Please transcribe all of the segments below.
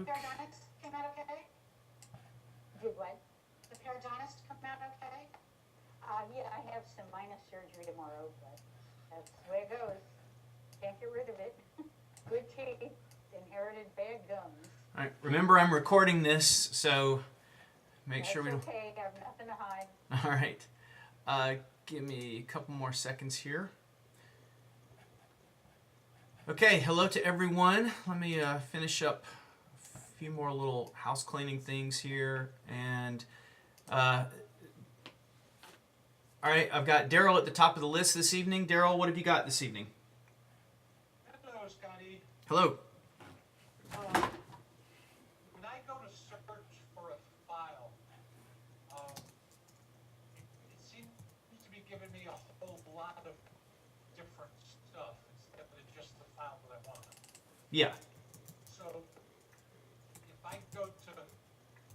Paradontist came out okay? Did what? The paradontist come out okay? Yeah, I have some minor surgery tomorrow, but that's the way it goes. Can't get rid of it. Good teeth, inherited bad gums. All right. Remember, I'm recording this, so make That's sure we don't. okay. I have nothing to hide. All right. Give me a couple more seconds here. Okay, hello to everyone. Let me finish up a few more little house cleaning things here. And, all right, I've got Daryl at the top of the list this evening. Daryl, what have you got this evening? Hello, Scotty. Hello. When I go to search for a file, it seems to be giving me a whole lot of different stuff instead of just the file that I want. Yeah. So if I go to,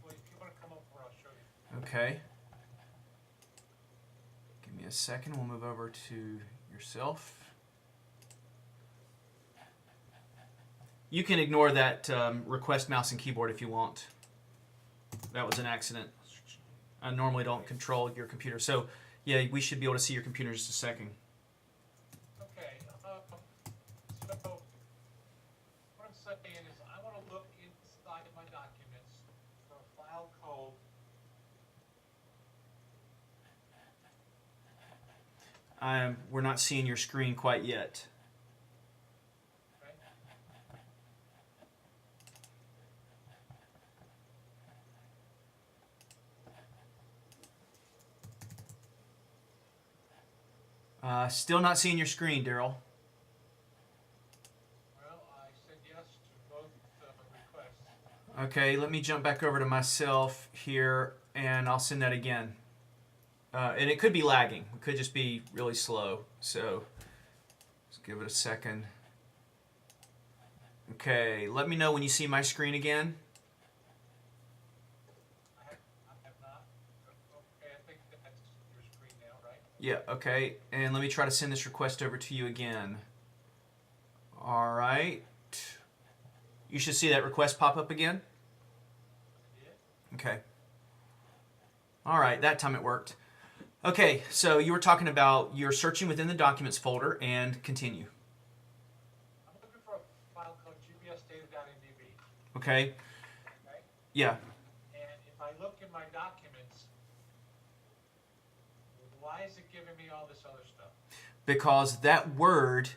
well, if you want to come over, I'll show you. Okay. Give me a second. We'll move over to yourself. You can ignore that request mouse and keyboard if you want. That was an accident. I normally don't control your computer. So, yeah, we should be able to see your computer in just a second. Okay, so what I'm saying is I want to look inside of my documents for a file called We're not seeing your screen quite yet. Still not seeing your screen, Daryl. Well, I said yes to both requests. Okay, let me jump back over to myself here, and I'll send that again. And it could be lagging. It could just be really slow. So let's give it a second. Okay, let me know when you see my screen again. I have not. Okay, I think that's your screen now, right? Yeah, okay. And let me try to send this request over to you again. All right. You should see that request pop up again. Yeah. Okay. All right, that time it worked. Okay, so you were talking about you're searching within the documents folder and continue. I'm looking for a file called gbsdata.mdb. Okay. Okay? Yeah. And if I look in my documents, why is it giving me all this other stuff? Because that word,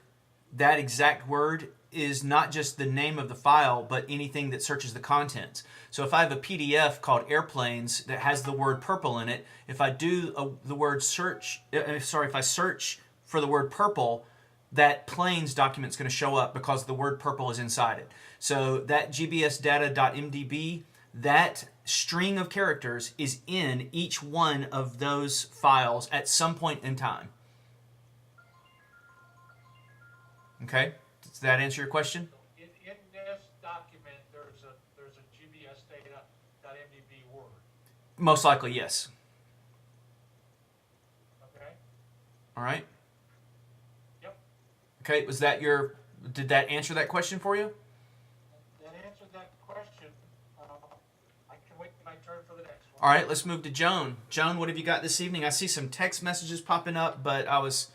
that exact word, is not just the name of the file, but anything that searches the contents. So if I have a PDF called Airplanes that has the word purple in it, if I do the word search, if I search for the word purple, that planes document's going to show up because the word purple is inside it. So that gbsdata.mdb, that string of characters is in each one of those files at some point in time. Okay? Does that answer your question? In this document, there's a gbsdata.mdb word. Most likely, yes. Okay? All right. Yep. Okay, did that answer that question for you? That answered that question. I can wait my turn for the next one. All right, let's move to Joan. Joan, what have you got this evening? I see some text messages popping up, but I was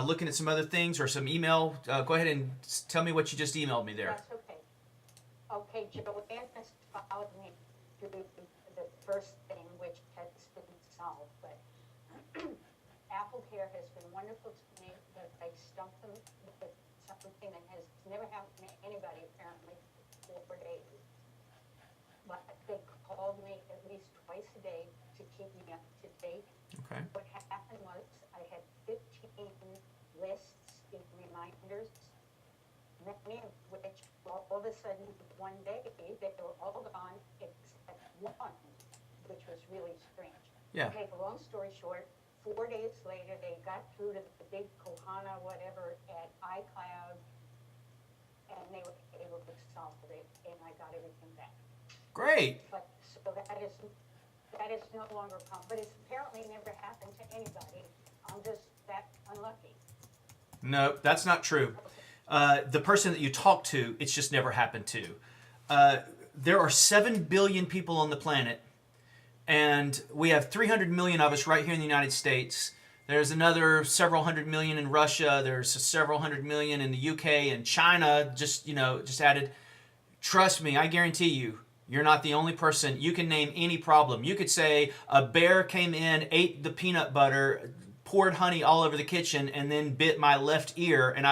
looking at some other things or some email. Go ahead and tell me what you just emailed me there. That's okay. Okay, Joanne has followed me through the first thing, which has been solved, but Apple Care has been wonderful to me, but I stumped them with something that has never happened to anybody apparently for 4 days. But they called me at least twice a day to keep me up to date. Okay. What happened was I had 15 lists in reminders, many of which all of a sudden one day they were all gone except one, which was really strange. Yeah. Okay, for long story short, 4 days later they got through to the big Kohana whatever at iCloud, and they were able to solve it, and I got everything back. Great. But so that is no longer a problem. But it's apparently never happened to anybody. I'm just that unlucky. No, that's not true. The person that you talk to, it's just never happened to. there are 7 billion people on the planet, and we have 300 million of us right here in the United States. There's another several hundred million in Russia. There's several hundred million in the UK, and China just added. Trust me, I guarantee you, you're not the only person. You can name any problem. You could say a bear came in, ate the peanut butter, poured honey all over the kitchen, and then bit my left ear, and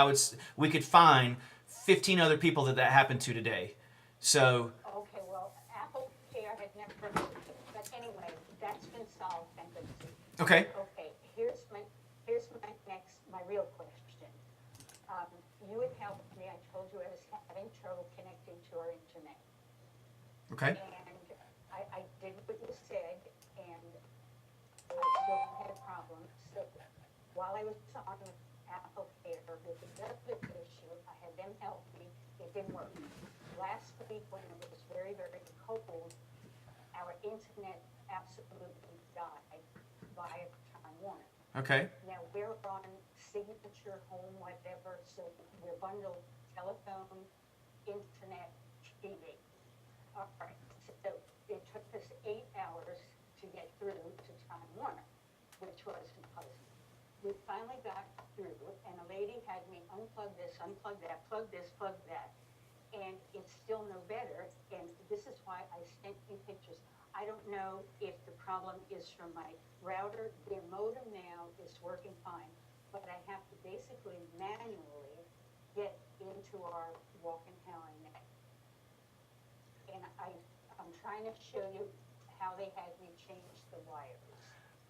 we could find 15 other people that happened to today. So, Okay, well, Apple Care had never heard of it, but anyway, that's been solved, thank goodness. okay. Okay, here's my real question. You had helped me, I told you I was having trouble connecting to our internet. Okay. And I did what you said, and I still had a problem. So while I was on Apple Care with the other issue, I had them help me, it didn't work. Last week, when it was very, very cold, our internet absolutely died via Time Warner. Okay. Now, we're on Signature, Home, whatever, so we're bundled telephone, internet, TV. All right, so it took us 8 hours to get through to Time Warner, which was impossible. We finally got through, and a lady had me unplug this, unplug that, plug this, plug that, and it's still no better, and this is why I sent you pictures. I don't know if the problem is from my router. Their modem now is working fine, but I have to basically manually get into our walk-in power net. And I'm trying to show you how they had me change the wires.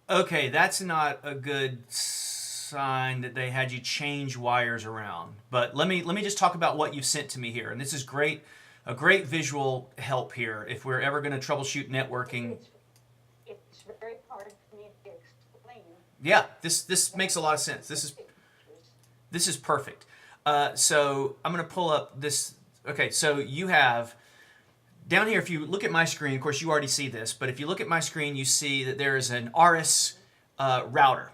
Okay, that's not a good sign that they had you change wires around. But let me just talk about what you sent to me here. And this is great, a great visual help here if we're ever going to troubleshoot networking. It's very hard for me to explain. Yeah, this makes a lot of sense. This is perfect. So I'm going to pull up this. Okay, so you have down here, if you look at my screen, of course you already see this, but if you look at my screen, you see that there is an ARIS router.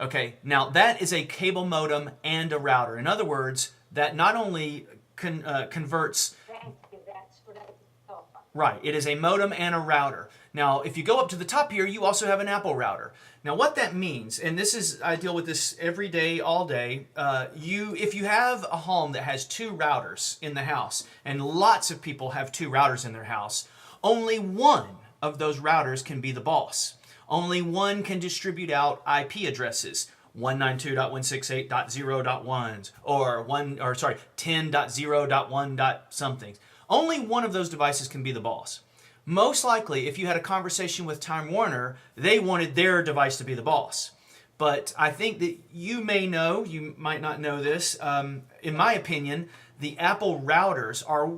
Okay, now that is a cable modem and a router. In other words, that not only converts. Thank you, that's what I thought. Right, it is a modem and a router. Now, if you go up to the top here, you also have an Apple router. Now, what that means, and I deal with this every day, all day, if you have a home that has 2 routers in the house, and lots of people have 2 routers in their house, only one of those routers can be the boss. Only one can distribute out IP addresses. 192.168.0.1s or 10.0.1. something. Only one of those devices can be the boss. Most likely, if you had a conversation with Time Warner, they wanted their device to be the boss. But I think that you may know, you might not know this, in my opinion, the Apple routers are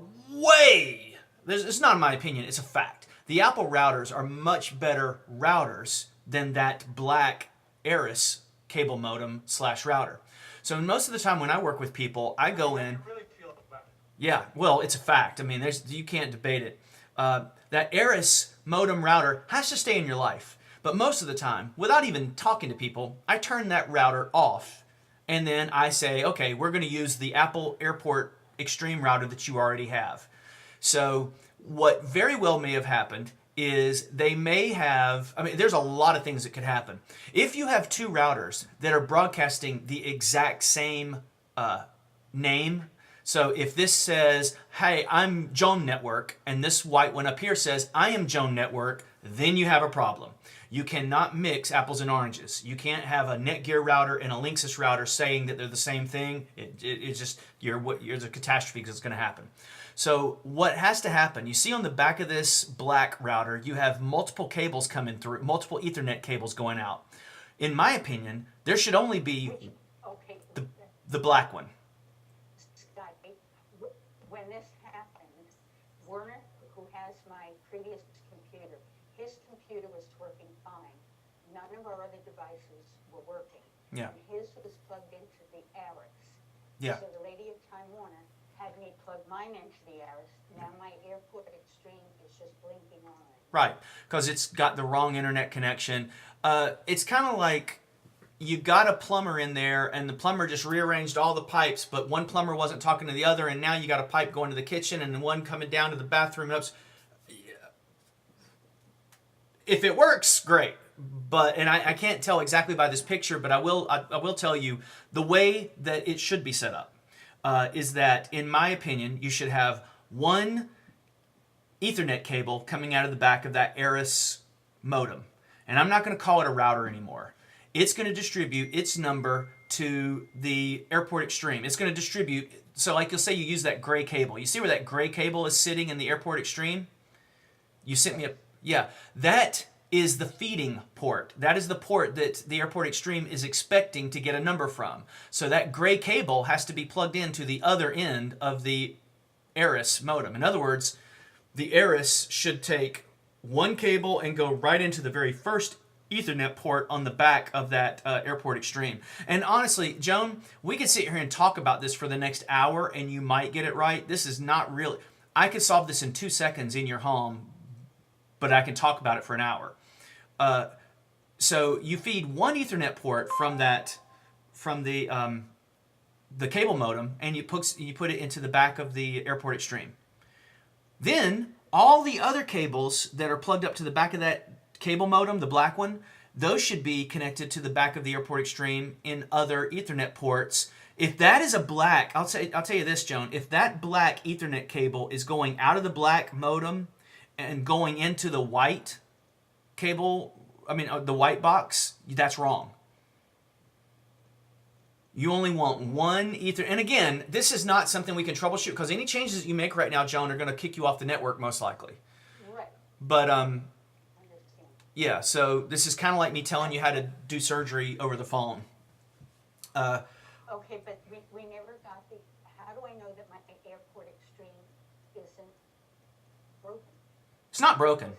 it's not in my opinion, it's a fact. The Apple routers are much better routers than that black ARIS cable modem / router. So most of the time when I work with people, I go in. I really feel about it. Yeah, well, it's a fact. I mean, you can't debate it. That ARIS modem router has to stay in your life. But most of the time, without even talking to people, I turn that router off. And then I say, okay, we're going to use the Apple Airport Extreme router that you already have. So what very well may have happened is they may have, there's a lot of things that could happen. If you have 2 routers that are broadcasting the exact same name, so if this says, hey, I'm Joan Network, and this white one up here says, I am Joan Network, then you have a problem. You cannot mix apples and oranges. You can't have a Netgear router and a Linksys router saying that they're the same thing. It's just, you're a catastrophe because it's going to happen. So what has to happen, you see on the back of this black router, you have multiple cables coming through, multiple Ethernet cables going out. In my opinion, there should only be the black one. Scott, when this happened, Werner, who has my previous computer, his computer was working fine. None of our other devices were working. Yeah. And his was plugged into the ARIS. Yeah. So the lady at Time Warner had me plug mine into the ARIS. Now my Airport Extreme is just blinking on. Right, because it's got the wrong internet connection. It's kind of like, you got a plumber in there, and the plumber just rearranged all the pipes, but one plumber wasn't talking to the other, and now you got a pipe going to the kitchen and one coming down to the bathroom. If it works, great. But I can't tell exactly by this picture, but I will tell you the way that it should be set up is that, in my opinion, you should have one Ethernet cable coming out of the back of that Aris modem. And I'm not going to call it a router anymore. It's going to distribute its number to the Airport Extreme. It's going to distribute, so like you'll say you use that gray cable. You see where that gray cable is sitting in the Airport Extreme? You sent me yeah, that is the feeding port. That is the port that the Airport Extreme is expecting to get a number from. So that gray cable has to be plugged into the other end of the Aris modem. In other words, the Aris should take one cable and go right into the very first Ethernet port on the back of that Airport Extreme. And honestly, Joan, we could sit here and talk about this for the next hour and you might get it right. This is not really... I could solve this in 2 seconds in your home, but I can talk about it for an hour. So you feed one Ethernet port from the cable modem, and you put it into the back of the Airport Extreme. Then all the other cables that are plugged up to the back of that cable modem, the black one, those should be connected to the back of the Airport Extreme in other Ethernet ports. If that is a black, I'll tell you this, Joan, if that black Ethernet cable is going out of the black modem and going into the white cable, the white box, that's wrong. You only want one Ether. And again, this is not something we can troubleshoot because any changes that you make right now, Joan, are going to kick you off the network most likely. Right. But Understand. yeah, so this is kind of like me telling you how to do surgery over the phone. Okay, but we never got the, how do I know that my Airport Extreme isn't broken? It's not broken.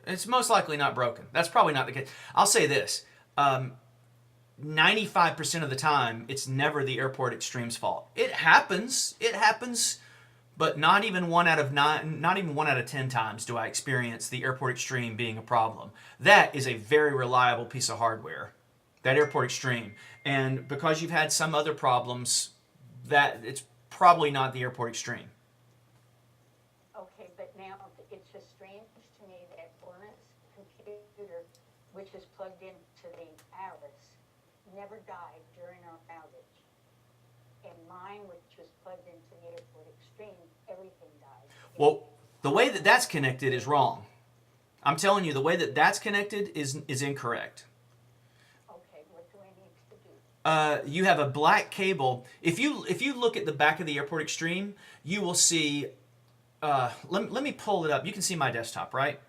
It's most likely not broken. That's probably not the case. I'll say this. 95% of the time, it's never the Airport Extreme's fault. It happens, but not even 1 out of 9, not even 1 out of 10 times do I experience the Airport Extreme being a problem. That is a very reliable piece of hardware, that Airport Extreme. And because you've had some other problems, that it's probably not the Airport Extreme. Okay, but now it's just strange to me that Lawrence computer, which is plugged into the Aris, never died during our outage. And mine, which was plugged into the Airport Extreme, everything died. Well, the way that that's connected is wrong. I'm telling you, the way that that's connected is incorrect. Okay, what do I need to do? You have a black cable. If you look at the back of the Airport Extreme, you will see. Let me pull it up. You can see my desktop, right?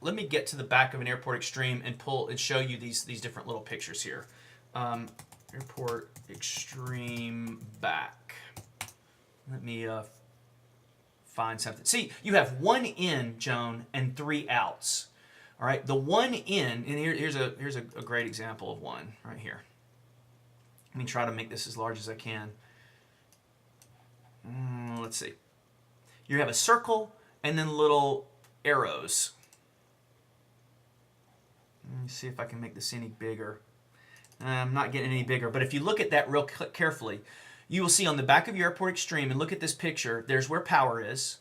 Let me get to the back of an Airport Extreme and pull and show you these different little pictures here. Airport Extreme back. Let me find something. See, you have one in, Joan, and 3 outs. All right, the one in, and here's a great example of one right here. Let me try to make this as large as I can. Let's see. You have a circle and then little arrows. Let me see if I can make this any bigger. I'm not getting any bigger, but if you look at that real carefully, you will see on the back of your Airport Extreme, and look at this picture, there's where power is.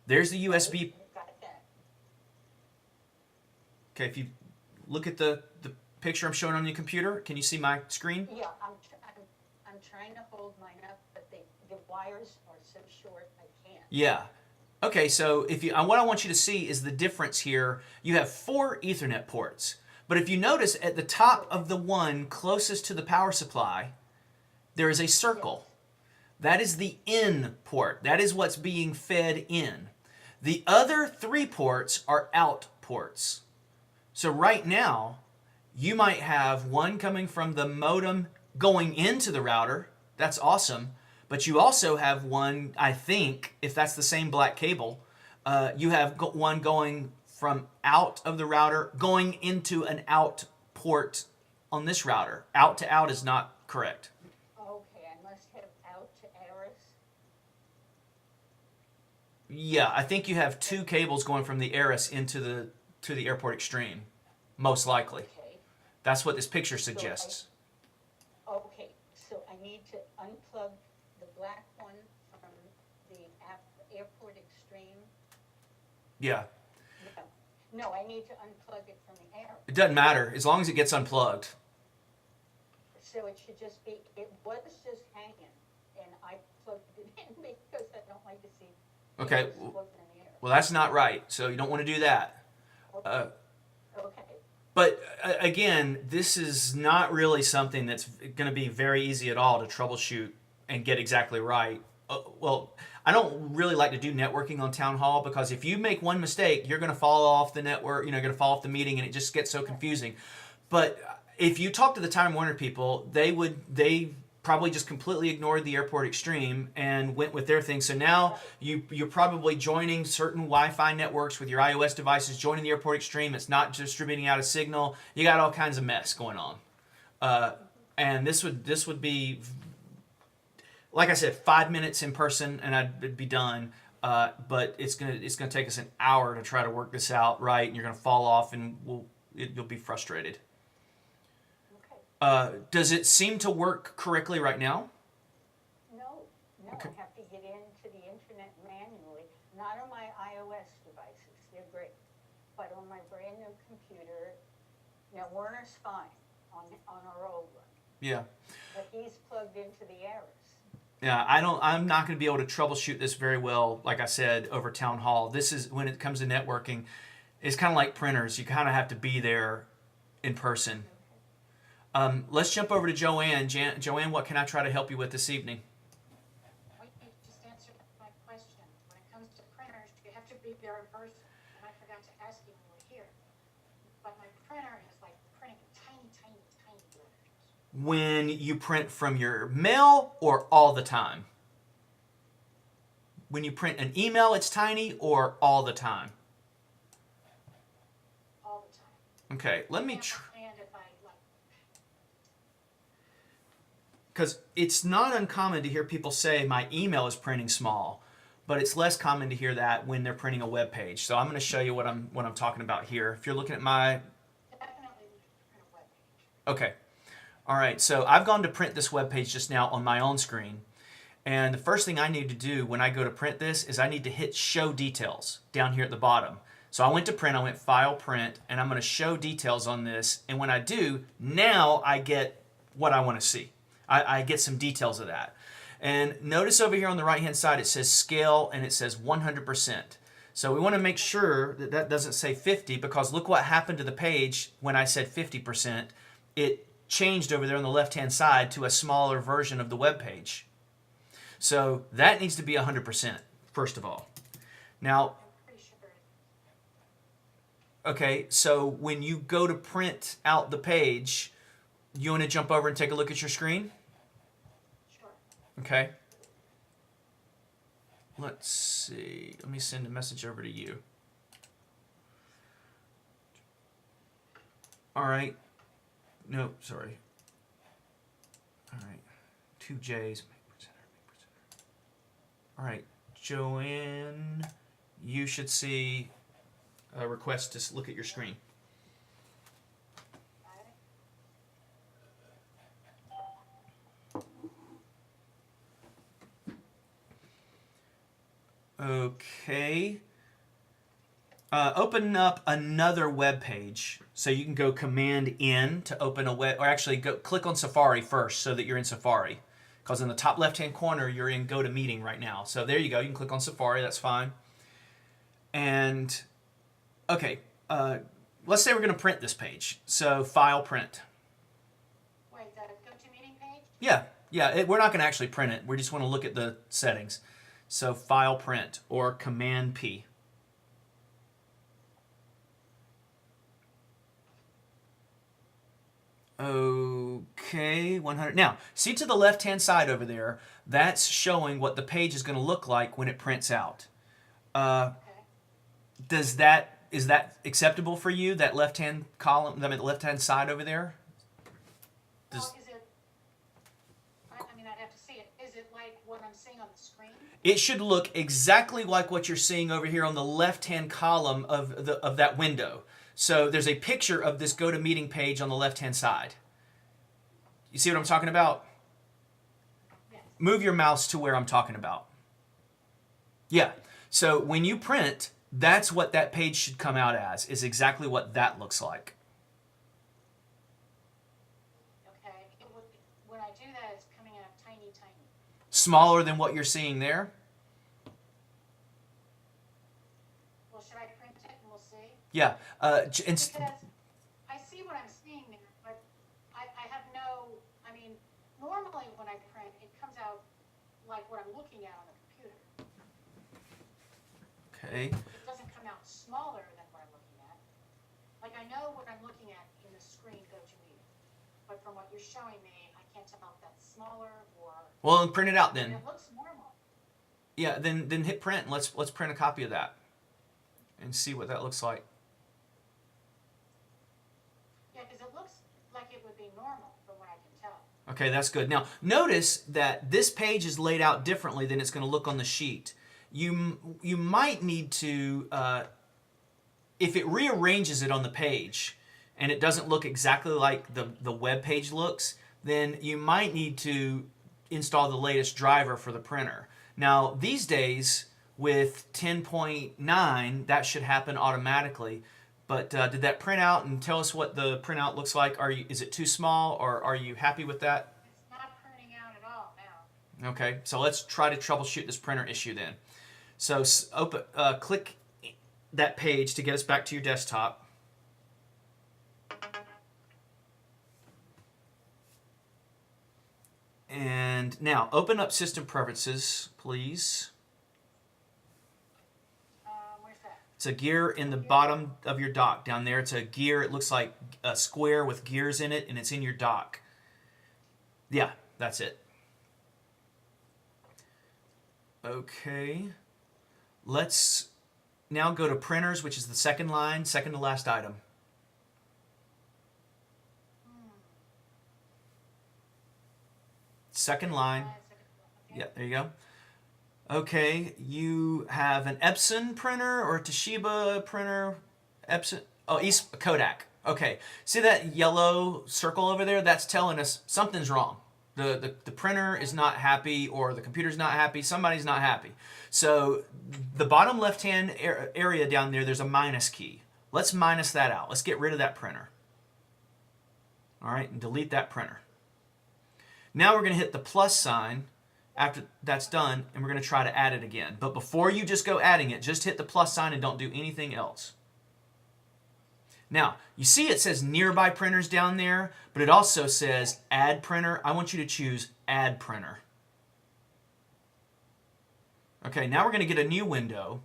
There's the USB. Got that. Okay, if you look at the picture I'm showing on your computer, can you see my screen? Yeah, I'm trying to hold mine up, but the wires are so short I can't. Yeah. Okay, so what I want you to see is the difference here. You have 4 Ethernet ports. But if you notice at the top of the one closest to the power supply, there is a circle. That is the in port. That is what's being fed in. The other 3 ports are out ports. So right now, you might have one coming from the modem going into the router. That's awesome. But you also have one, I think, if that's the same black cable, you have one going from out of the router going into an out port on this router. Out to out is not correct. Okay, I must have out to Aris. Yeah, I think you have 2 cables going from the Aris into the Airport Extreme, most likely. Okay. That's what this picture suggests. need to unplug the black one from the Airport Extreme. Yeah. No, I need to unplug it from the air. It doesn't matter as long as it gets unplugged. So it should just be, it was just hanging, and I plugged it in because I don't like to see Okay. cables floating in the air. Well, that's not right. So you don't want to do that. Okay. But again, this is not really something that's going to be very easy at all to troubleshoot and get exactly right. Well, I don't really like to do networking on Town Hall because if you make one mistake, you're going to fall off the network, you're going to fall off the meeting, and it just gets so confusing. But if you talk to the Time Warner people, they probably just completely ignored the Airport Extreme and went with their thing. So now you're probably joining certain Wi-Fi networks with your iOS devices, joining the Airport Extreme. It's not distributing out a signal. You got all kinds of mess going on. And this would be, like I said, 5 minutes in person, and I'd be done. But it's gonna take us an hour to try to work this out right, and you're gonna fall off, and you'll be frustrated. Does it seem to work correctly right now? No, Okay. I have to get into the internet manually. Not on my iOS devices, they're great. But on my brand new computer, now Werner's fine on our old one, Yeah. but he's plugged into the Ares. Yeah, I'm not going to be able to troubleshoot this very well, like I said, over Town Hall. This is, when it comes to networking, it's kind of like printers. You kind of have to be there in person. Let's jump over to Joanne. Joanne, what can I try to help you with this evening? Well, you just answered my question. When it comes to printers, you have to be there in person. And I forgot to ask you when we were here. But my printer is like printing tiny, tiny, tiny letters. When you print from your mail or all the time? When you print an email, it's tiny, or all the time? All the time. Okay, let me And try. if I like, Because it's not uncommon to hear people say my email is printing small, but it's less common to hear that when they're printing a web page. So I'm going to show you what I'm talking about here. If you're looking at my, definitely print a web page. okay, all right. So I've gone to print this web page just now on my own screen, and the first thing I need to do when I go to print this is I need to hit Show Details down here at the bottom. So I went to print, I went File, Print, and I'm going to show details on this. And when I do, now I get what I want to see. I get some details of that. And notice over here on the right-hand side, it says scale and it says 100%. So we want to make sure that that doesn't say 50, because look what happened to the page when I said 50%. It changed over there on the left-hand side to a smaller version of the web page. So that needs to be 100%, first of all. Now, Pretty sure it okay, so when you go to print out the page, you want to jump over and take a look at your screen? sure. Okay. Let's see. Let me send a message over to you. All right. No, sorry. All right. 2 J's. All right. Joanne, you should see a request to look at your screen. Got it? Okay. Open up another web page. So you can go Command N to open a web, or actually go click on Safari first so that you're in Safari. Because in the top left-hand corner, you're in GoToMeeting right now. So there you go. You can click on Safari. That's fine. And, okay. Let's say we're going to print this page. So File, Print. Wait, the GoToMeeting page? Yeah. We're not going to actually print it. We just want to look at the settings. So File, Print, or Command P. Okay, 100. Now, see to the left-hand side over there, that's showing what the page is going to look like when it prints out. Okay. Is that acceptable for you, that left-hand column, I mean, the left-hand side over there? Well, is it, I mean, I'd have to see it. Is it like what I'm seeing on the screen? It should look exactly like what you're seeing over here on the left-hand column of that window. So there's a picture of this GoToMeeting page on the left-hand side. You see what I'm talking about? move your mouse to where I'm talking about. Yeah. So when you print, that's what that page should come out as, is exactly what that looks like. Okay, when I do that, it's coming out tiny, tiny. Smaller than what you're seeing there? Well, should I print it and we'll see? Yeah. Because I see what I'm seeing there, but I have no, I mean, normally when I print, it comes out like what I'm looking at on the computer. Okay. It doesn't come out smaller than what I'm looking at. Like I know what I'm looking at in the screen GoToMeeting, but from what you're showing me, I can't tell if that's smaller or. Well, then print it out then. It looks normal. Yeah, then hit print and let's print a copy of that and see what that looks like. Yeah, because it looks like it would be normal from what I can tell. Okay, that's good. Now, notice that this page is laid out differently than it's going to look on the sheet. You might need to, if it rearranges it on the page and it doesn't look exactly like the web page looks, then you might need to install the latest driver for the printer. Now, these days with 10.9, that should happen automatically. But did that print out and tell us what the printout looks like? Is it too small, or are you happy with that? It's not printing out at all now. Okay, so let's try to troubleshoot this printer issue then. So click that page to get us back to your desktop. And now open up System Preferences, please. Where's that? It's a gear in the bottom of your dock down there. It's a gear. It looks like a square with gears in it, and it's in your dock. Yeah, that's it. Okay. Let's now go to printers, which is the second line, second to last item. Second line. Okay. Yeah, there you go. Okay, you have an Epson printer or a Toshiba printer. Epson. Oh, Kodak. Okay. See that yellow circle over there? That's telling us something's wrong. The printer is not happy, or the computer's not happy. Somebody's not happy. So the bottom left-hand area down there, there's a minus key. Let's minus that out. Let's get rid of that printer. All right, and delete that printer. Now we're going to hit the plus sign after that's done, and we're going to try to add it again. But before you just go adding it, just hit the plus sign and don't do anything else. Now, you see it says nearby printers down there, but it also says add printer. I want you to choose add printer. Okay, now we're going to get a new window,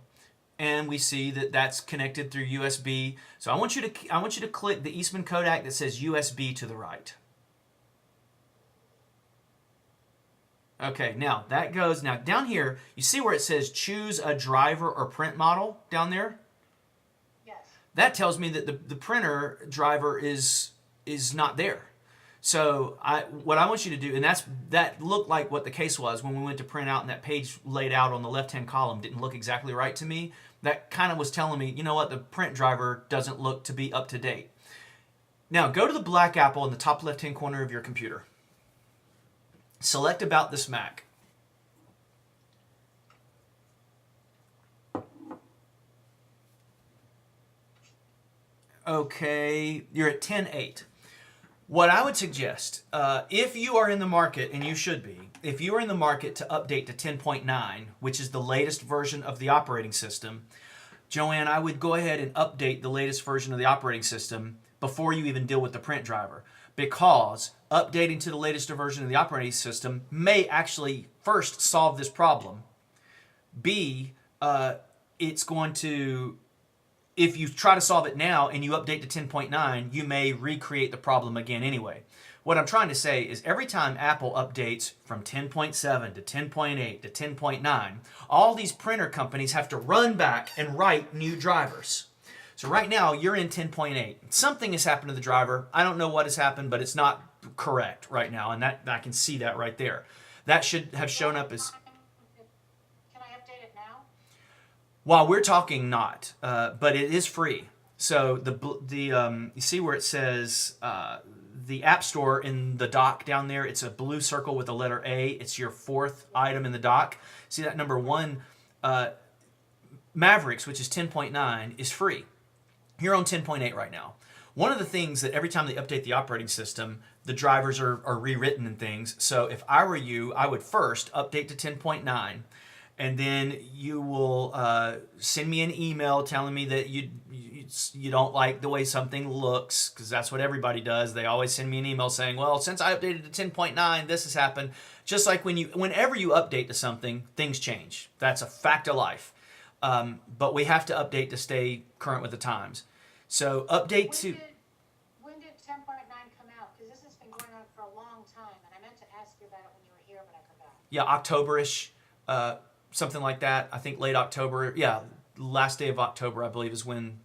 and we see that that's connected through USB. So I want you to click the Eastman Kodak that says USB to the right. Okay, now that goes, now down here, you see where it says choose a driver or print model down there? Yes. That tells me that the printer driver is not there. So what I want you to do, and that looked like what the case was when we went to print out, and that page laid out on the left-hand column didn't look exactly right to me. That kind of was telling me, you know what, the print driver doesn't look to be up to date. Now go to the black apple in the top left-hand corner of your computer. Select About This Mac. Okay, you're at 10.8. What I would suggest, if you are in the market, and you should be, if you are in the market to update to 10.9, which is the latest version of the operating system, Joanne, I would go ahead and update the latest version of the operating system before you even deal with the print driver. Because updating to the latest version of the operating system may actually, first, solve this problem. B, it's going to, if you try to solve it now and you update to 10.9, you may recreate the problem again anyway. What I'm trying to say is every time Apple updates from 10.7 to 10.8 to 10.9, all these printer companies have to run back and write new drivers. So right now, you're in 10.8. Something has happened to the driver. I don't know what has happened, but it's not correct right now, and that I can see that right there. That should have shown up as... Can I update it now? While we're talking, not, but it is free. So you see where it says the App Store in the dock down there, it's a blue circle with the letter A. It's your fourth item in the dock. See that number 1? Mavericks, which is 10.9, is free. You're on 10.8 right now. One of the things that every time they update the operating system, the drivers are rewritten and things. So if I were you, I would first update to 10.9, and then you will send me an email telling me that you don't like the way something looks, because that's what everybody does. They always send me an email saying, well, since I updated to 10.9, this has happened. Just like whenever you update to something, things change. That's a fact of life. But we have to update to stay current with the times. So update to... When did 10.9 come out? Because this has been going on for a long time, and I meant to ask you about it when you were here, but I forgot. Yeah, October-ish, something like that. I think late October. Yeah, last day of October, I believe, is when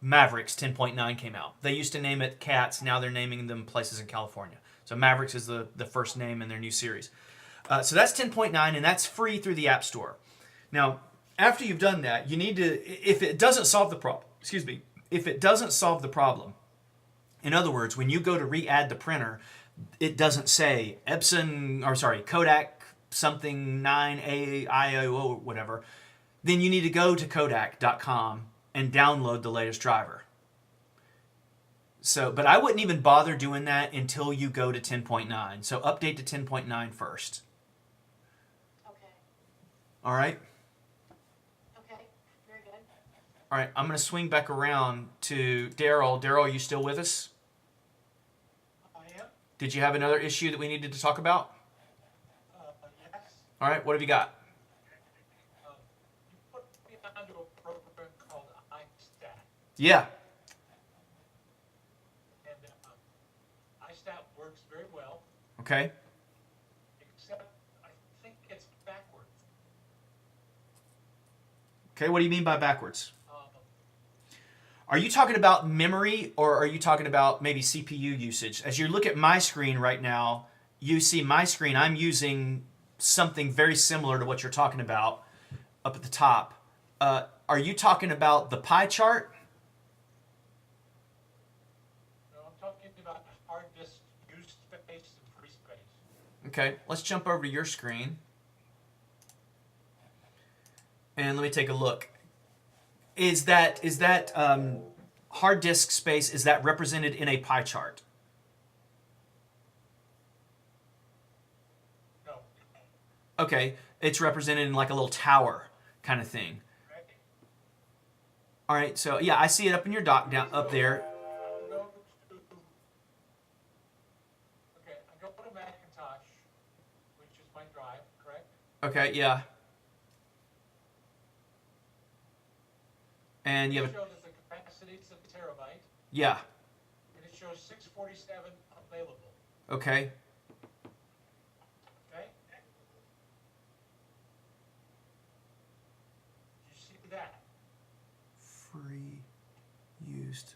Mavericks 10.9 came out. They used to name it Cats. Now they're naming them places in California. So Mavericks is the first name in their new series. So that's 10.9, and that's free through the App Store. Now, after you've done that, you need to, if it doesn't solve the problem, if it doesn't solve the problem, in other words, when you go to re-add the printer, it doesn't say Kodak something 9AIO whatever, then you need to go to Kodak.com and download the latest driver. So, but I wouldn't even bother doing that until you go to 10.9. So update to 10.9 first. Okay. All right? Okay, very good. All right, I'm going to swing back around to Daryl. Daryl, are you still with us? I am. Did you have another issue that we needed to talk about? Yes. All right, what have you got? You put me onto a program called iStat. Yeah. And iStat works very well, Okay. except I think it's backwards. Okay, what do you mean by backwards? Um, Are you talking about memory, or are you talking about maybe CPU usage? As you look at my screen right now, you see my screen, I'm using something very similar to what you're talking about up at the top. Are you talking about the pie chart? no, I'm talking about hard disk use space and free space. Okay, let's jump over to your screen. And let me take a look. Is that hard disk space, is that represented in a pie chart? No. Okay, it's represented in like a little tower kind of thing. Right? All right, so yeah, I see it up in your dock down up there. I go to Macintosh, which is my drive, correct? Okay, yeah. And you It have a, shows that the capacity is a terabyte, yeah, and it shows 647 available. okay. Okay? You see that? Free used.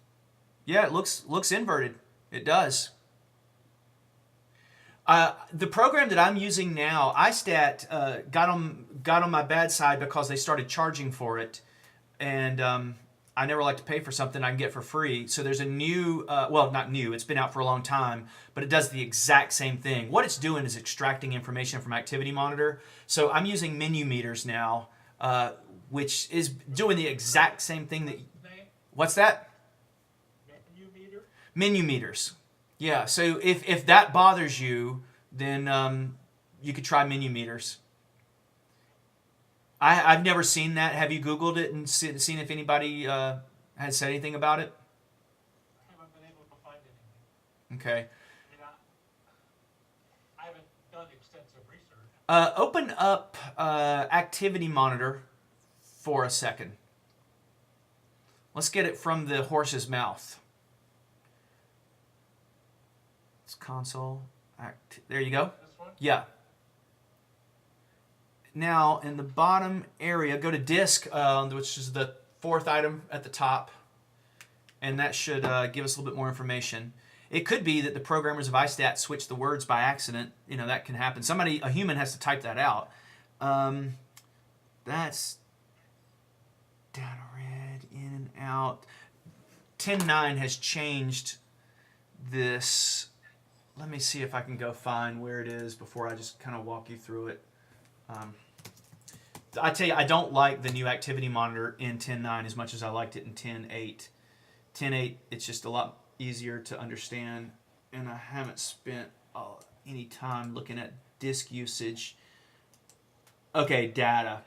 Yeah, it looks inverted. It does. The program that I'm using now, iStat, got on my bad side because they started charging for it, and I never like to pay for something I can get for free. So there's a new, well, not new, it's been out for a long time, but it does the exact same thing. What it's doing is extracting information from Activity Monitor. So I'm using menu meters now, which is doing the exact same thing that. Name? What's that? Menu meter? Menu meters. Yeah, so if that bothers you, then you could try menu meters. I've never seen that. Have you Googled it and seen if anybody has said anything about it? I haven't been able to find anything. Okay. I mean, I haven't done extensive research. Open up Activity Monitor for a second. Let's get it from the horse's mouth. It's console. There you go. This one? Yeah. Now, in the bottom area, go to disk, which is the fourth item at the top, and that should give us a little bit more information. It could be that the programmers of iStat switched the words by accident. You know, that can happen. A human has to type that out. That's data read, in and out. 10.9 has changed this let me see if I can go find where it is before I just kind of walk you through it. I tell you, I don't like the new activity monitor in 10.9 as much as I liked it in 10.8. 10.8, it's just a lot easier to understand, and I haven't spent any time looking at disk usage. Okay, data.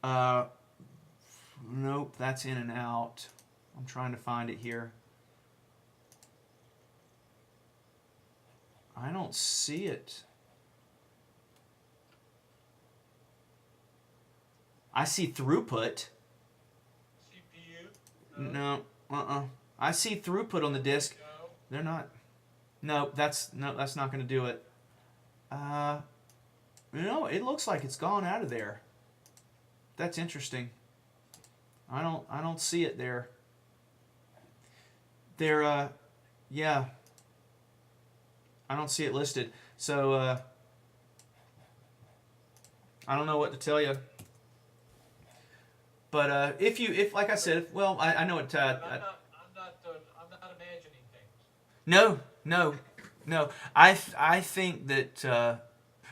Nope, that's in and out. I'm trying to find it here. I don't see it. I see throughput. CPU? No, I see throughput on the disk. No. They're not. No, that's not going to do it. It looks like it's gone out of there. That's interesting. I don't see it there. Yeah. I don't see it listed. So I don't know what to tell you. But if like I said, well, I know it. I'm not imagining things. No. I think that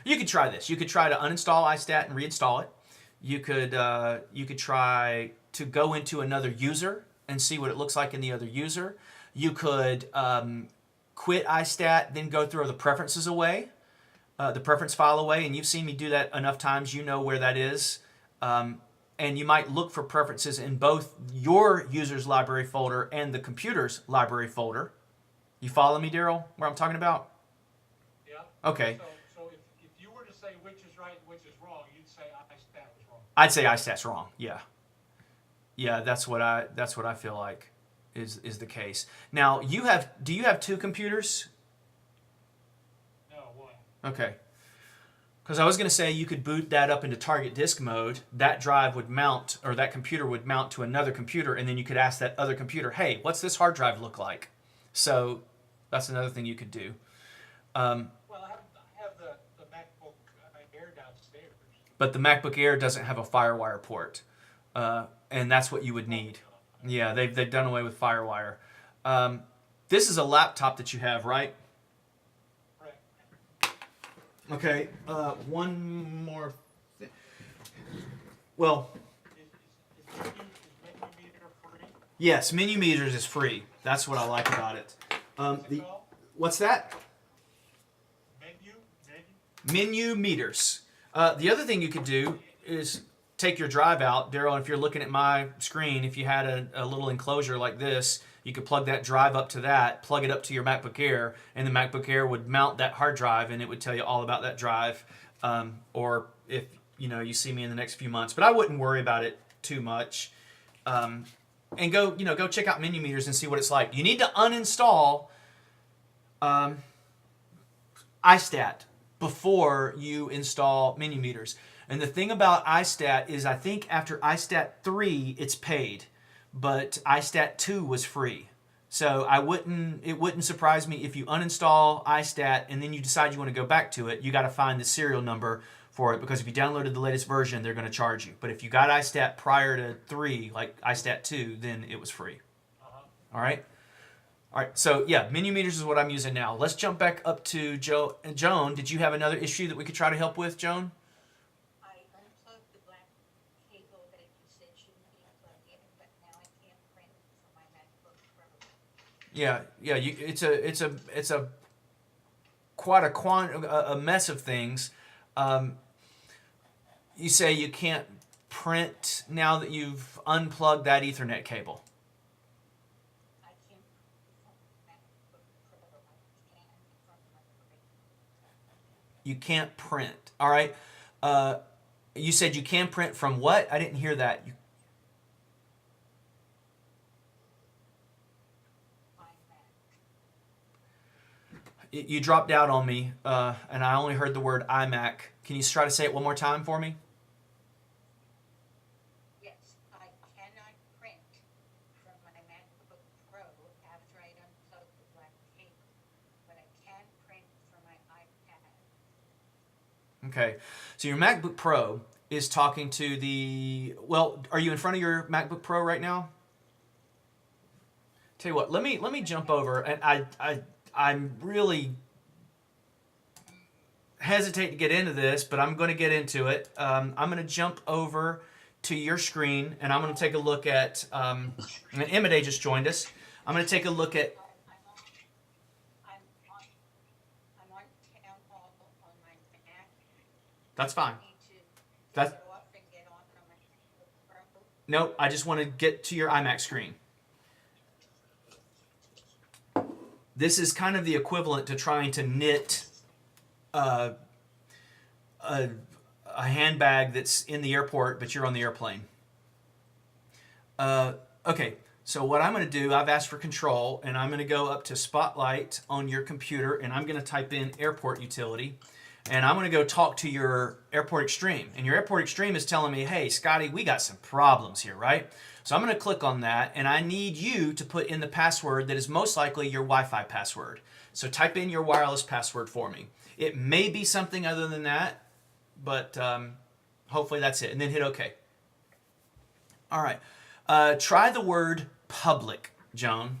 you could try this. You could try to uninstall iStat and reinstall it. You could try to go into another user and see what it looks like in the other user. You could quit iStat, then go throw the preferences away, the preference file away, and you've seen me do that enough times. You know where that is. And you might look for preferences in both your user's library folder and the computer's library folder. You follow me, Daryl, where I'm talking about? Yeah. Okay. So if you were to say which is right and which is wrong, you'd say iStat was wrong. I'd say iStat's wrong. Yeah. Yeah, that's what I feel like is the case. Now, do you have two computers? No, one. Okay. Because I was going to say you could boot that up into target disk mode. That drive would mount, or that computer would mount to another computer, and then you could ask that other computer, hey, what's this hard drive look like? So that's another thing you could do. Well, I have the MacBook Air downstairs. But the MacBook Air doesn't have a FireWire port, and that's what you would need. Yeah, they've done away with FireWire. This is a laptop that you have, right? Okay, one more thing. Well, Is MenuMeter free? yes, Menu Meters is free. That's what I like about it. What's it called? What's that? Menu Meters. The other thing you could do is take your drive out. Daryl, if you're looking at my screen, if you had a little enclosure like this, you could plug that drive up to that, plug it up to your MacBook Air, and the MacBook Air would mount that hard drive, and it would tell you all about that drive. Or if you see me in the next few months, but I wouldn't worry about it too much. And go check out Menu Meters and see what it's like. You need to uninstall iStat before you install Menu Meters. And the thing about iStat is I think after iStat 3 it's paid, but iStat 2 was free. So it wouldn't surprise me if you uninstall iStat and then you decide you want to go back to it. You got to find the serial number for it, because if you downloaded the latest version, they're going to charge you. But if you got iStat prior to 3, like iStat 2, then it was free. All right? All right, so yeah, Menu Meters is what I'm using now. Let's jump back up to Joan. Did you have another issue that we could try to help with, Joan? I unplugged the black cable that you said shouldn't be plugged in, but now I can't print from my MacBook Pro. Yeah. It's a quite a mess of things. You say you can't print now that you've unplugged that Ethernet cable. I can't print from MacBook Pro. I can from my printer. You can't print. All right. You said you can print from what? I didn't hear that. My Mac. You dropped out on me, and I only heard the word iMac. Can you try to say it one more time for me? Yes, I cannot print from my MacBook Pro after I unplug the black cable, but I can print from my iPad. Okay. So your MacBook Pro is talking to are you in front of your MacBook Pro right now? Tell you what, let me jump over, and I'm really hesitate to get into this, but I'm going to get into it. I'm going to jump over to your screen, and I'm going to take a look at, and Imade just joined us. I'm going to take a look at, I'm on Town Hall on my Mac. that's fine. I need to That's, go up and get on my Chromebook. no, I just want to get to your iMac screen. This is kind of the equivalent to trying to knit a handbag that's in the airport, but you're on the airplane. Okay, so what I'm going to do, I've asked for control, and I'm going to go up to Spotlight on your computer, and I'm going to type in Airport Utility, and I'm going to go talk to your Airport Extreme. And your Airport Extreme is telling me, hey, Scotty, we got some problems here, right? So I'm going to click on that, and I need you to put in the password that is most likely your Wi-Fi password. So type in your wireless password for me. It may be something other than that, but hopefully that's it. And then hit OK. All right. Try the word public, Joan.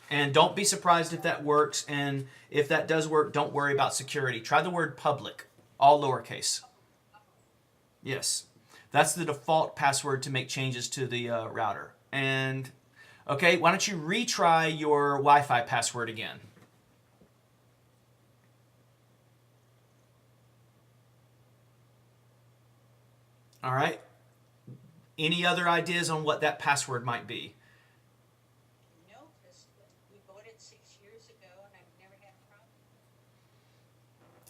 And don't be surprised if that works. And if that does work, don't worry about security. Try the word public, all lowercase. Yes. That's the default password to make changes to the router. And, okay, why don't you retry your Wi-Fi password again? All right. Any other ideas on what that password might be? No, because we bought it 6 years ago and I've never had a problem.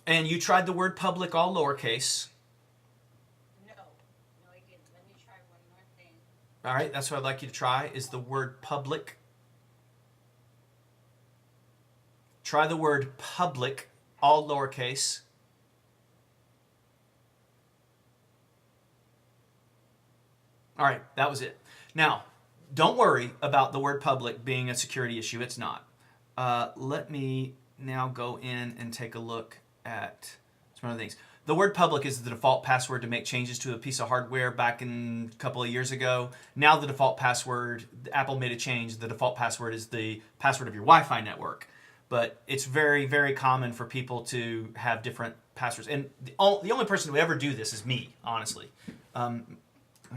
And you tried the word public, all lowercase. No, I didn't. Let me try one more thing. All right, that's what I'd like you to try, is the word public. Try the word public, all lowercase. All right, that was it. Now, don't worry about the word public being a security issue. It's not. Let me now go in and take a look at some other things. The word public is the default password to make changes to a piece of hardware back in a couple of years ago. Now the default password, Apple made a change. The default password is the password of your Wi-Fi network. But it's very, very common for people to have different passwords. And the only person who ever do this is me, honestly.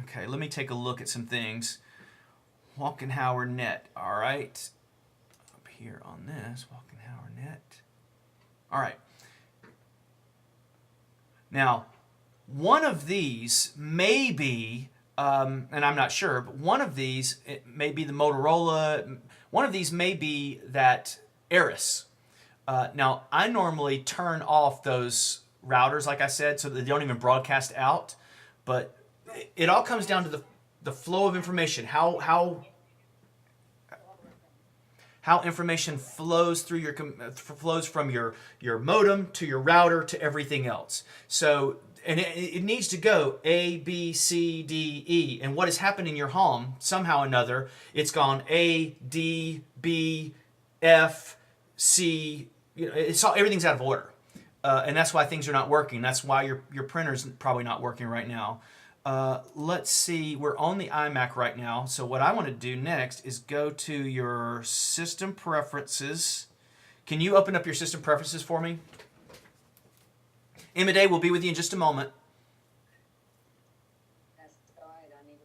Okay, let me take a look at some things. Walkenhauer Net, all right. Up here on this, Walkenhauer Net. All right. Now, one of these may be, and I'm not sure, but one of these, it may be the Motorola. One of these may be that Aris. Now, I normally turn off those routers, like I said, so that they don't even broadcast out. But it all comes down to the flow of information, how information flows through flows from your modem to your router to everything else. So, and it needs to go A, B, C, D, E. And what has happened in your home, somehow or another, it's gone A, D, B, F, C. You know, everything's out of order. And that's why things are not working. That's why your printer's probably not working right now. Let's see, we're on the iMac right now. So what I want to do next is go to your system preferences. Can you open up your system preferences for me? Imade will be with you in just a moment. That's all right. I need to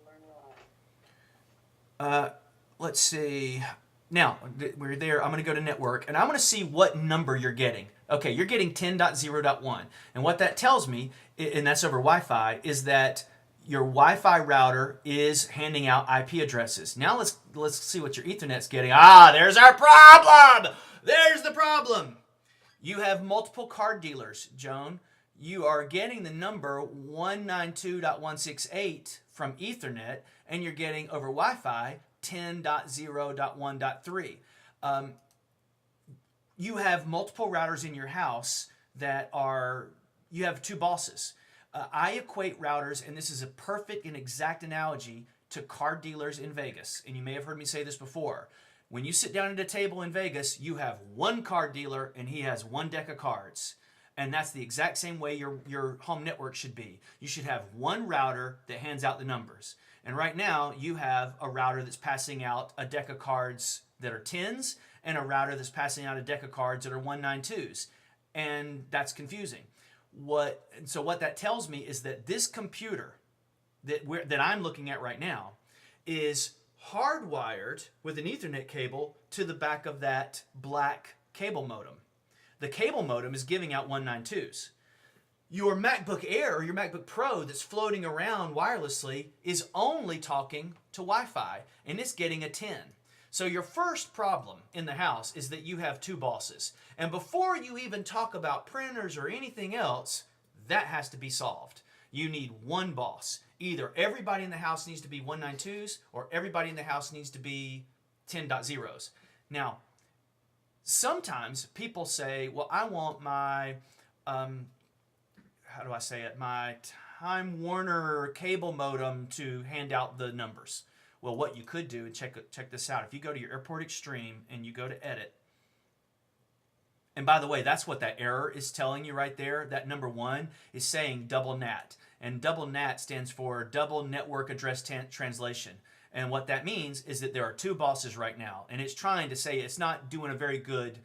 learn a lot. Let's see. Now, we're there. I'm going to go to network, and I want to see what number you're getting. Okay, you're getting 10.0.1. And what that tells me, and that's over Wi-Fi, is that your Wi-Fi router is handing out IP addresses. Now let's see what your Ethernet's getting. Ah, there's our problem! There's the problem! You have multiple card dealers, Joan. You are getting the number 192.168 from Ethernet, and you're getting over Wi-Fi 10.0.1.3. You have multiple routers in your house that you have two bosses. I equate routers, and this is a perfect and exact analogy, to card dealers in Vegas. And you may have heard me say this before. When you sit down at a table in Vegas, you have one card dealer, and he has one deck of cards. And that's the exact same way your home network should be. You should have one router that hands out the numbers. And right now, you have a router that's passing out a deck of cards that are 10s, and a router that's passing out a deck of cards that are 192s. and that's confusing. So what that tells me is that this computer that I'm looking at right now is hardwired with an Ethernet cable to the back of that black cable modem. The cable modem is giving out 192s. Your MacBook Air or your MacBook Pro that's floating around wirelessly is only talking to Wi-Fi, and it's getting a 10. So your first problem in the house is that you have two bosses. And before you even talk about printers or anything else, that has to be solved. You need one boss. Either everybody in the house needs to be 192s or everybody in the house needs to be 10.0s. Now, sometimes people say, well, I want my, how do I say it, my Time Warner cable modem to hand out the numbers. Well, what you could do, and check this out, if you go to your Airport Extreme and you go to Edit, and by the way, that's what that error is telling you right there. That number 1 is saying double NAT. And double NAT stands for Double Network Address Translation. And what that means is that there are two bosses right now. And it's trying to say, it's not doing a very good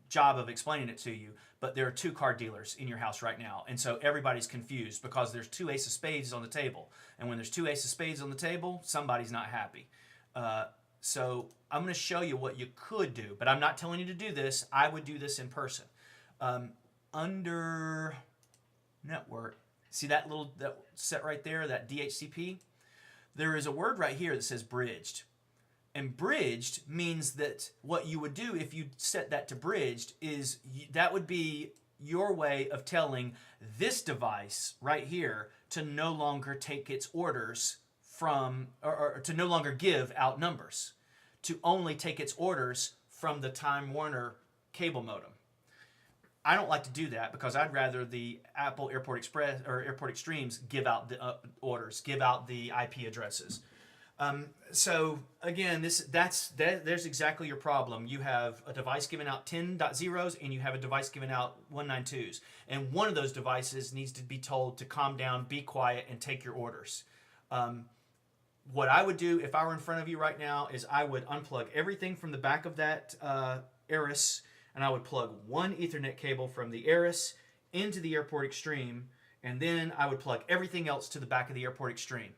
job of explaining it to you, but there are two car dealers in your house right now. And so everybody's confused because there's two ace of spades on the table. And when there's two ace of spades on the table, somebody's not happy. So I'm going to show you what you could do, but I'm not telling you to do this. I would do this in person. Under network, see that little that set right there, that DHCP? There is a word right here that says bridged. And bridged means that what you would do if you set that to bridged is that would be your way of telling this device right here to no longer take its orders from, or to no longer give out numbers, to only take its orders from the Time Warner cable modem. I don't like to do that because I'd rather the Apple Airport Express or Airport Extremes give out the orders, give out the IP addresses. So again, there's exactly your problem. You have a device giving out 10.0s and you have a device giving out 192s. And one of those devices needs to be told to calm down, be quiet, and take your orders. What I would do if I were in front of you right now is I would unplug everything from the back of that Aris, and I would plug one Ethernet cable from the Aris into the Airport Extreme, and then I would plug everything else to the back of the Airport Extreme.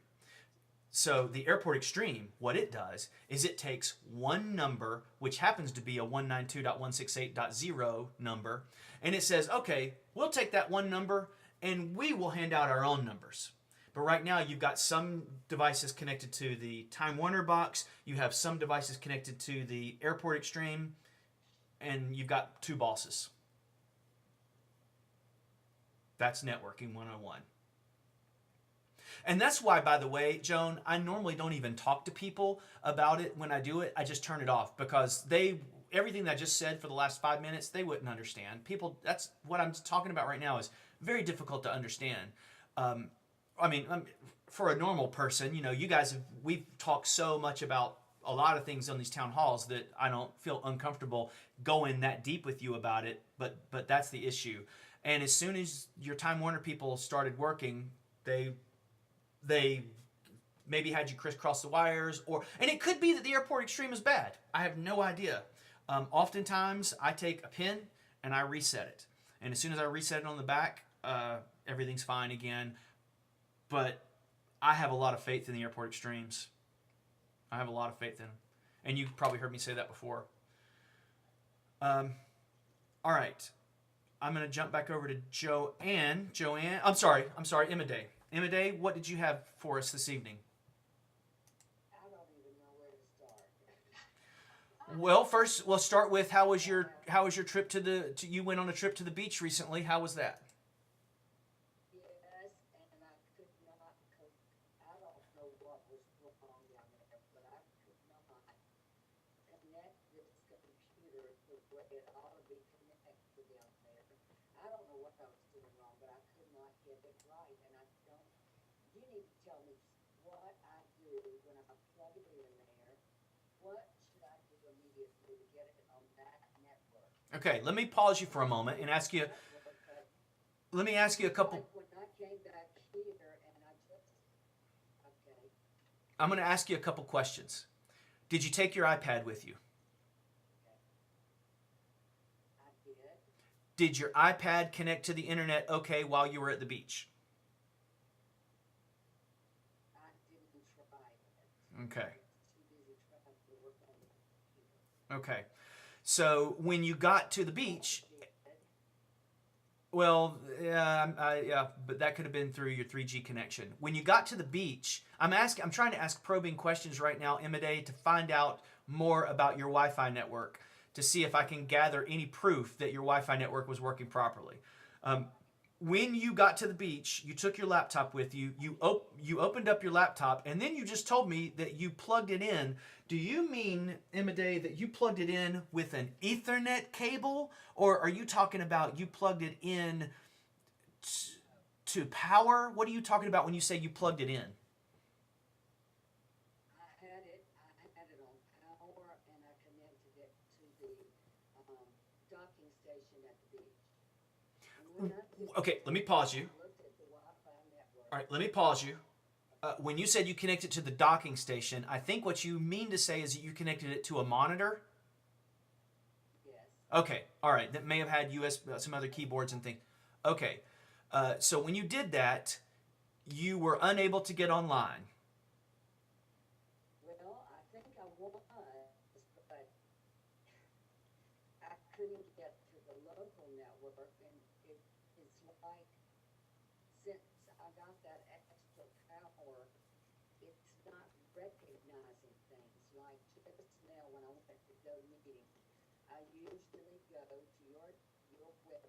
So the Airport Extreme, what it does is it takes one number, which happens to be a 192.168.0 number, and it says, okay, we'll take that one number and we will hand out our own numbers. But right now you've got some devices connected to the Time Warner box, you have some devices connected to the Airport Extreme, and you've got two bosses. That's networking 101. And that's why, by the way, Joan, I normally don't even talk to people about it when I do it. I just turn it off because everything that I just said for the last 5 minutes, they wouldn't understand. People, that's what I'm talking about right now is very difficult to understand. I mean, for a normal person, you know, we've talked so much about a lot of things on these town halls that I don't feel uncomfortable going that deep with you about it, but that's the issue. And as soon as your Time Warner people started working, they maybe had you crisscross the wires, and it could be that the Airport Extreme is bad. I have no idea. Oftentimes, I take a pin and I reset it. And as soon as I reset it on the back, everything's fine again. But I have a lot of faith in the Airport Extremes. I have a lot of faith in them. And you've probably heard me say that before. All right. I'm going to jump back over to Joanne. I'm sorry, Imade. Imade, what did you have for us this evening? I don't even know where to start. Well, first we'll start with how was your trip you went on a trip to the beach recently. How was that? Yes, and I could not, because I don't know what was wrong down there, but I could not connect this computer the way it ought to be connected down there. I don't know what I was doing wrong, but I could not get it right, and you need to tell me what I do when I plug it in there. What should I do immediately to get it on that network? Okay, let me pause you for a moment and ask you. Let me ask you a couple. Like when I came back here and I just, okay, I'm going to ask you a couple questions. Did you take your iPad with you? I did. Did your iPad connect to the internet okay while you were at the beach? I didn't try it. Okay. Too busy trying to work on the computer. Okay. So when you got to the beach, Did. well, yeah, but that could have been through your 3G connection. When you got to the beach, I'm trying to ask probing questions right now, Imade, to find out more about your Wi-Fi network, to see if I can gather any proof that your Wi-Fi network was working properly. When you got to the beach, you took your laptop with you. You opened up your laptop, and then you just told me that you plugged it in. Do you mean, Imade, that you plugged it in with an Ethernet cable, or are you talking about you plugged it in to power? What are you talking about when you say you plugged it in? I had it on power, and I connected it to the docking station at the beach. And when I did Okay, let me pause you. I looked at the Wi-Fi network. All right, let me pause you. When you said you connected to the docking station, I think what you mean to say is that you connected it to a monitor. Yes. Okay, all right. That may have had some other keyboards and things. Okay, so when you did that, you were unable to get online. Well, I think I was, but I couldn't get to the local network, and it's like, since I got that extra power, it's not recognizing things. Like just now when I went to go meeting, I usually go to your web,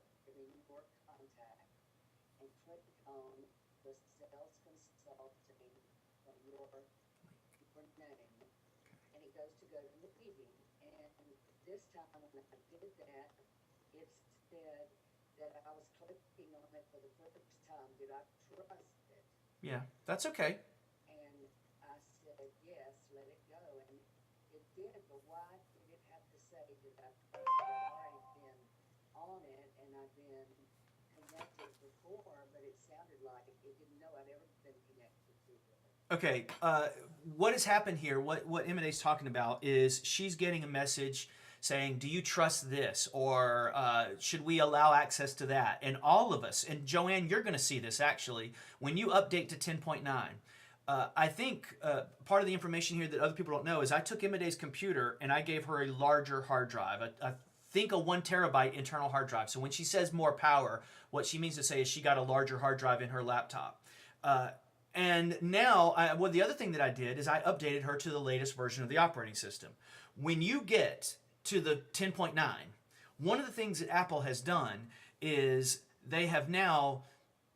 your contact, and click on the sales consulting from your name, and it goes to go to the meeting. And this time when I did that, it said that I was clicking on it for the first time. Did I trust it? Yeah, that's okay. And I said, yes, let it go. And it did, but why did it have to say that I trust it? I'd already been on it, and I've been connected before, but it sounded like it didn't know I'd ever been connected to it. Okay, what has happened here, what Emine's talking about is she's getting a message saying, do you trust this? Or should we allow access to that? And all of us, and Joanne, you're going to see this actually, when you update to 10.9. I think part of the information here that other people don't know is I took Emine's computer and I gave her a larger hard drive. I think a 1 terabyte internal hard drive. So when she says more power, what she means to say is she got a larger hard drive in her laptop. And now, well, the other thing that I did is I updated her to the latest version of the operating system. When you get to the 10.9, one of the things that Apple has done is they have now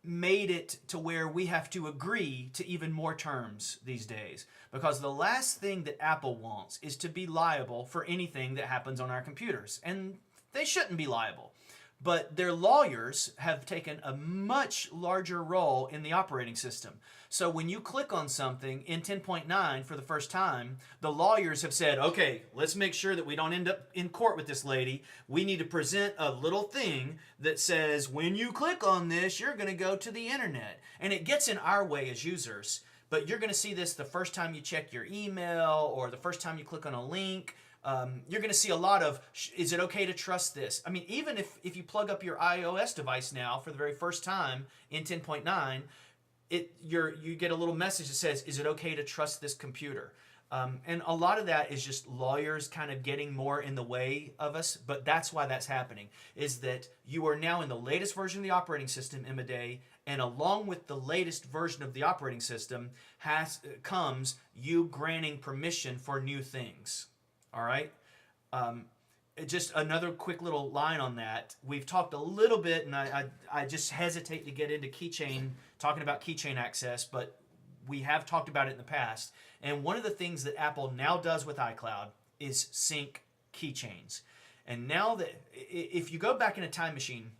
made it to where we have to agree to even more terms these days. Because the last thing that Apple wants is to be liable for anything that happens on our computers. And they shouldn't be liable. But their lawyers have taken a much larger role in the operating system. So when you click on something in 10.9 for the first time, the lawyers have said, okay, let's make sure that we don't end up in court with this lady. We need to present a little thing that says, when you click on this, you're going to go to the internet. And it gets in our way as users. But you're going to see this the first time you check your email or the first time you click on a link. You're going to see a lot of, is it okay to trust this? I mean, even if you plug up your iOS device now for the very first time in 10.9, you get a little message that says, is it okay to trust this computer? And a lot of that is just lawyers kind of getting more in the way of us, but that's why that's happening, is that you are now in the latest version of the operating system, Imade, and along with the latest version of the operating system comes you granting permission for new things. All right. Just another quick little line on that. We've talked a little bit, and I just hesitate to get into talking about keychain access, but we have talked about it in the past. And one of the things that Apple now does with iCloud is sync keychains. And now that, if you go back in a time machine,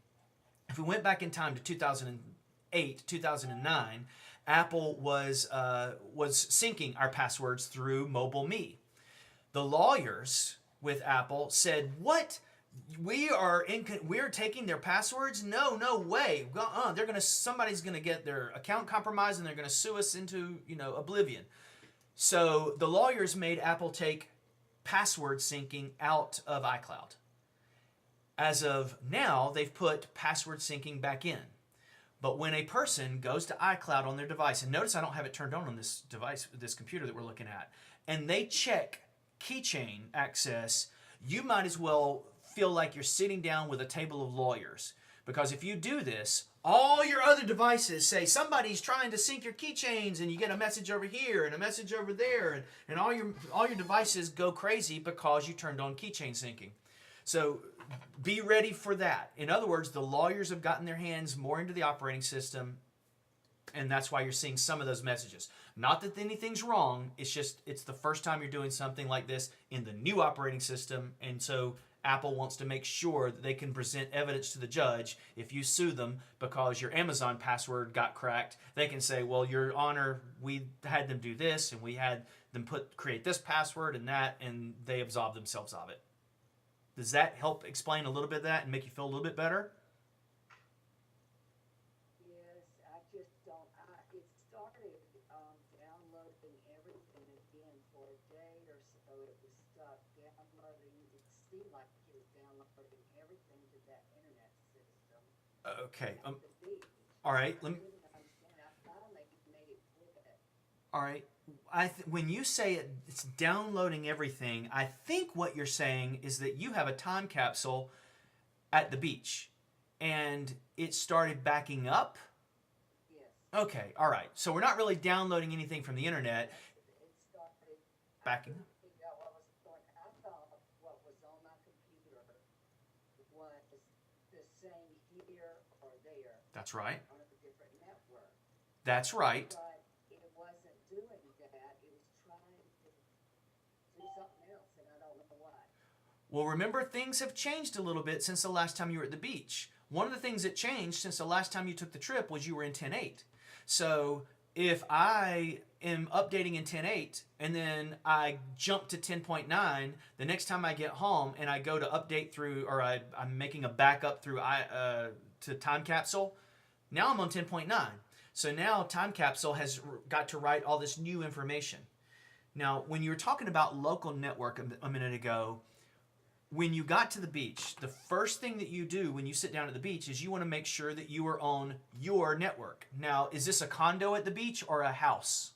if we went back in time to 2008, 2009, Apple was syncing our passwords through MobileMe. The lawyers with Apple said, "What? We're taking their passwords? No way. Somebody's gonna get their account compromised and they're gonna sue us into oblivion." So the lawyers made Apple take password syncing out of iCloud. As of now, they've put password syncing back in. But when a person goes to iCloud on their device, and notice I don't have it turned on this device, this computer that we're looking at, and they check keychain access, you might as well feel like you're sitting down with a table of lawyers. Because if you do this, all your other devices say somebody's trying to sync your keychains, and you get a message over here and a message over there, and all your devices go crazy because you turned on keychain syncing. So be ready for that. In other words, the lawyers have gotten their hands more into the operating system, and that's why you're seeing some of those messages. Not that anything's wrong, it's just it's the first time you're doing something like this in the new operating system, and so Apple wants to make sure that they can present evidence to the judge. If you sue them because your Amazon password got cracked, they can say, well, Your Honor, we had them do this, and we had them create this password and that, and they absolve themselves of it. Does that help explain a little bit of that and make you feel a little bit better? Yes, I just don't, it started, downloading everything again for a day or so. It was stuck downloading, it seemed like it was downloading everything to that internet system. Okay. At the beach. All right. I couldn't understand, I finally made it quit. All right. When you say it's downloading everything, I think what you're saying is that you have a time capsule at the beach, and it started backing up. Yes. Okay. All right. So we're not really downloading anything from the internet. It started. Backing I couldn't figure out what was going. I thought what was on my computer was the same here or there That's right. on a different network. That's right. But it wasn't doing that. It was trying to do something else, and I don't know why. Well, remember, things have changed a little bit since the last time you were at the beach. One of the things that changed since the last time you took the trip was you were in 10.8. So if I am updating in 10.8 and then I jump to 10.9, the next time I get home and I go to update through, or I'm making a backup through to Time Capsule, now I'm on 10.9. So now Time Capsule has got to write all this new information. Now, when you were talking about local network a minute ago, when you got to the beach, the first thing that you do when you sit down at the beach is you want to make sure that you are on your network. Now, is this a condo at the beach or a house?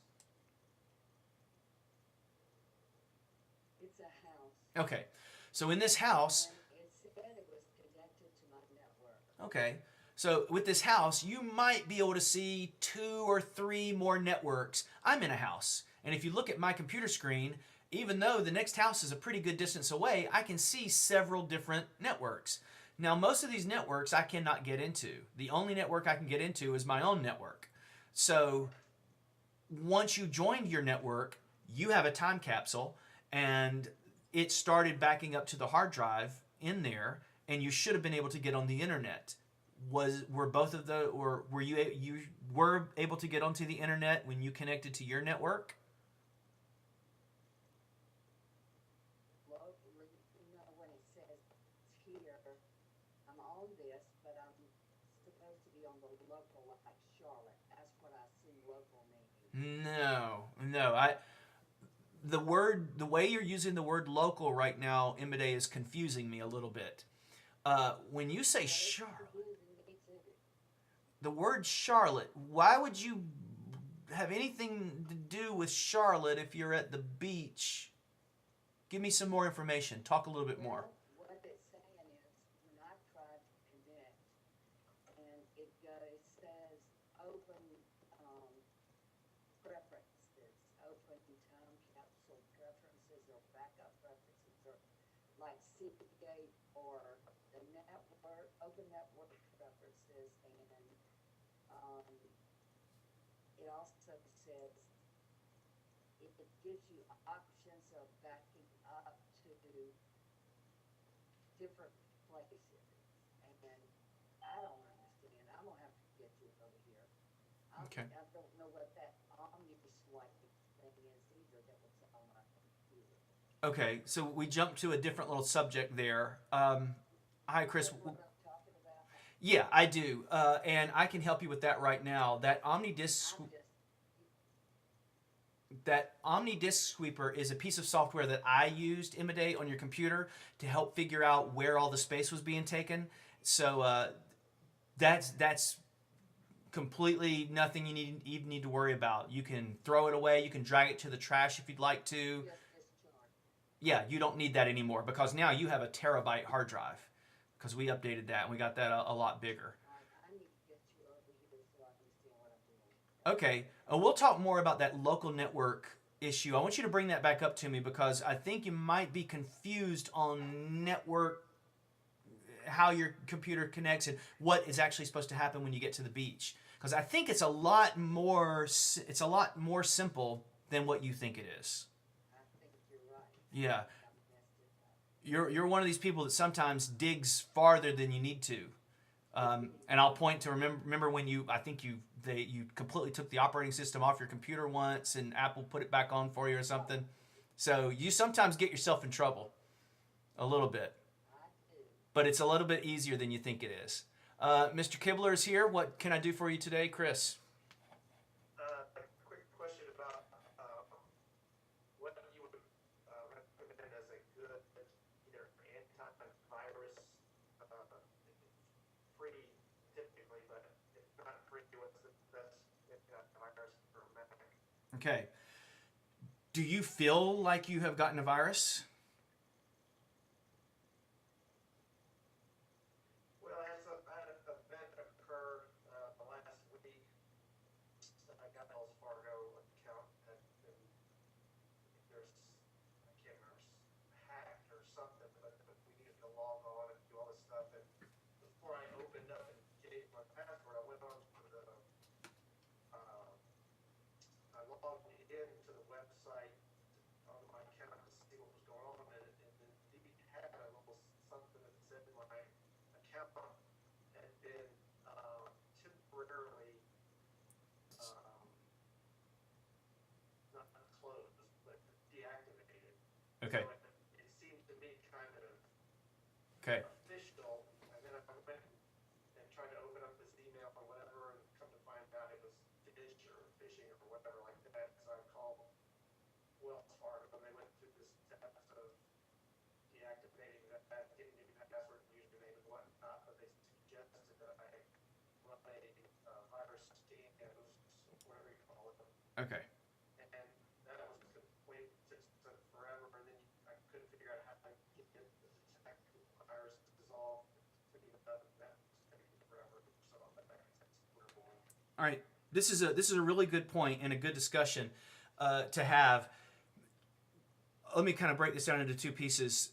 It's a house. Okay. So in this house, And it said it was connected to my network. okay. So with this house, you might be able to see 2 or 3 more networks. I'm in a house. And if you look at my computer screen, even though the next house is a pretty good distance away, I can see several different networks. Now, most of these networks I cannot get into. The only network I can get into is my own network. So once you joined your network, you have a time capsule, and it started backing up to the hard drive in there, and you should have been able to get on the internet. Were both of the, or were you were able to get onto the internet when you connected to your network? Locally, when it says here, I'm on this, but I'm supposed to be on the local, like Charlotte. That's what I see local meaning. No. The way you're using the word local right now, Imade, is confusing me a little bit. When you say Charlotte, the word Charlotte, why would you have anything to do with Charlotte if you're at the beach? Give me some more information. Talk a little bit more. What it's saying is, when I tried to connect, and it says open preferences, open time capsule preferences, or backup preferences, or like Seagate or the network, open network preferences, and it also says it gives you options of backing up to different places. And I don't understand. I'm gonna have to get you over here. Okay. I don't know what that OmniSwipe thing is either that was on my computer. Okay, so we jumped to a different little subject there. Hi, Chris. What I'm talking about, Yeah, I do, and I can help you with that right now. That OmniDisc. I'm just, that Omni Disk Sweeper is a piece of software that I used, Immodate, on your computer to help figure out where all the space was being taken. So that's completely nothing you even need to worry about. You can throw it away. You can drag it to the trash if you'd like to. Just discharge. Yeah, you don't need that anymore because now you have a terabyte hard drive because we updated that and we got that a lot bigger. I need to get you over here so I understand what I'm doing. Okay, we'll talk more about that local network issue. I want you to bring that back up to me because I think you might be confused on network, how your computer connects, and what is actually supposed to happen when you get to the beach. Because I think it's a lot more simple than what you think it is. I think you're right. Yeah, I messed it up. you're one of these people that sometimes digs farther than you need to. And I'll point to remember when you completely took the operating system off your computer once and Apple put it back on for you or something. So you sometimes get yourself in trouble a little bit, I do. but it's a little bit easier than you think it is. Mr. Kibler is here. What can I do for you today, Chris? A quick question about what you would recommend as a good either antivirus, free typically, but if not free, what's the best antivirus for Mac? Okay. Do you feel like you have gotten a virus? Well, I had an event occur the last week. I got a Wells Fargo account and there's, I can't remember, hacked or something, but we needed to log on and do all this stuff. And before I opened up and gave my password, I went on to I logged into the website on my account to see what was going on, and it had a little something that said my account had been temporarily not closed, but deactivated. Okay. So it seemed to me kind of Okay. official, and then I went and tried to open up this email or whatever, and come to find out it was phishing or whatever like that. So I called Wells Fargo, and they went through this steps of deactivating that, getting a new password and username and whatnot, but they suggested that I run a virus scan, whatever you call it, Okay. and that was a complete took forever, and then I couldn't figure out how to get the detect virus dissolved, that was taking forever, so that's where we're going. All right. This is a really good point and a good discussion to have. Let me kind of break this down into two pieces.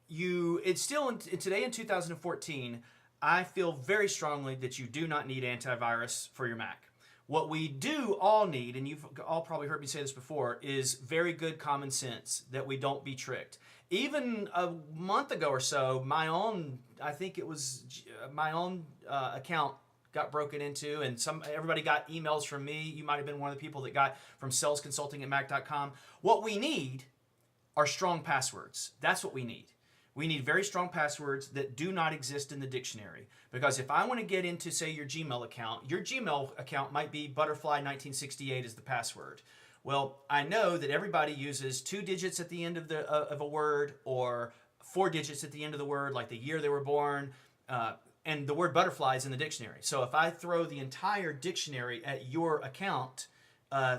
It's still today in 2014. I feel very strongly that you do not need antivirus for your Mac. What we do all need, and you've all probably heard me say this before, is very good common sense that we don't be tricked. Even a month ago or so, I think it was my own account got broken into, and everybody got emails from me. You might have been one of the people that got from salesconsulting@mac.com. What we need are strong passwords. That's what we need. We need very strong passwords that do not exist in the dictionary. Because if I want to get into, say, your Gmail account might be butterfly1968 as the password. Well, I know that everybody uses 2 digits at the end of a word, or 4 digits at the end of the word, like the year they were born, and the word butterfly is in the dictionary. So if I throw the entire dictionary at your account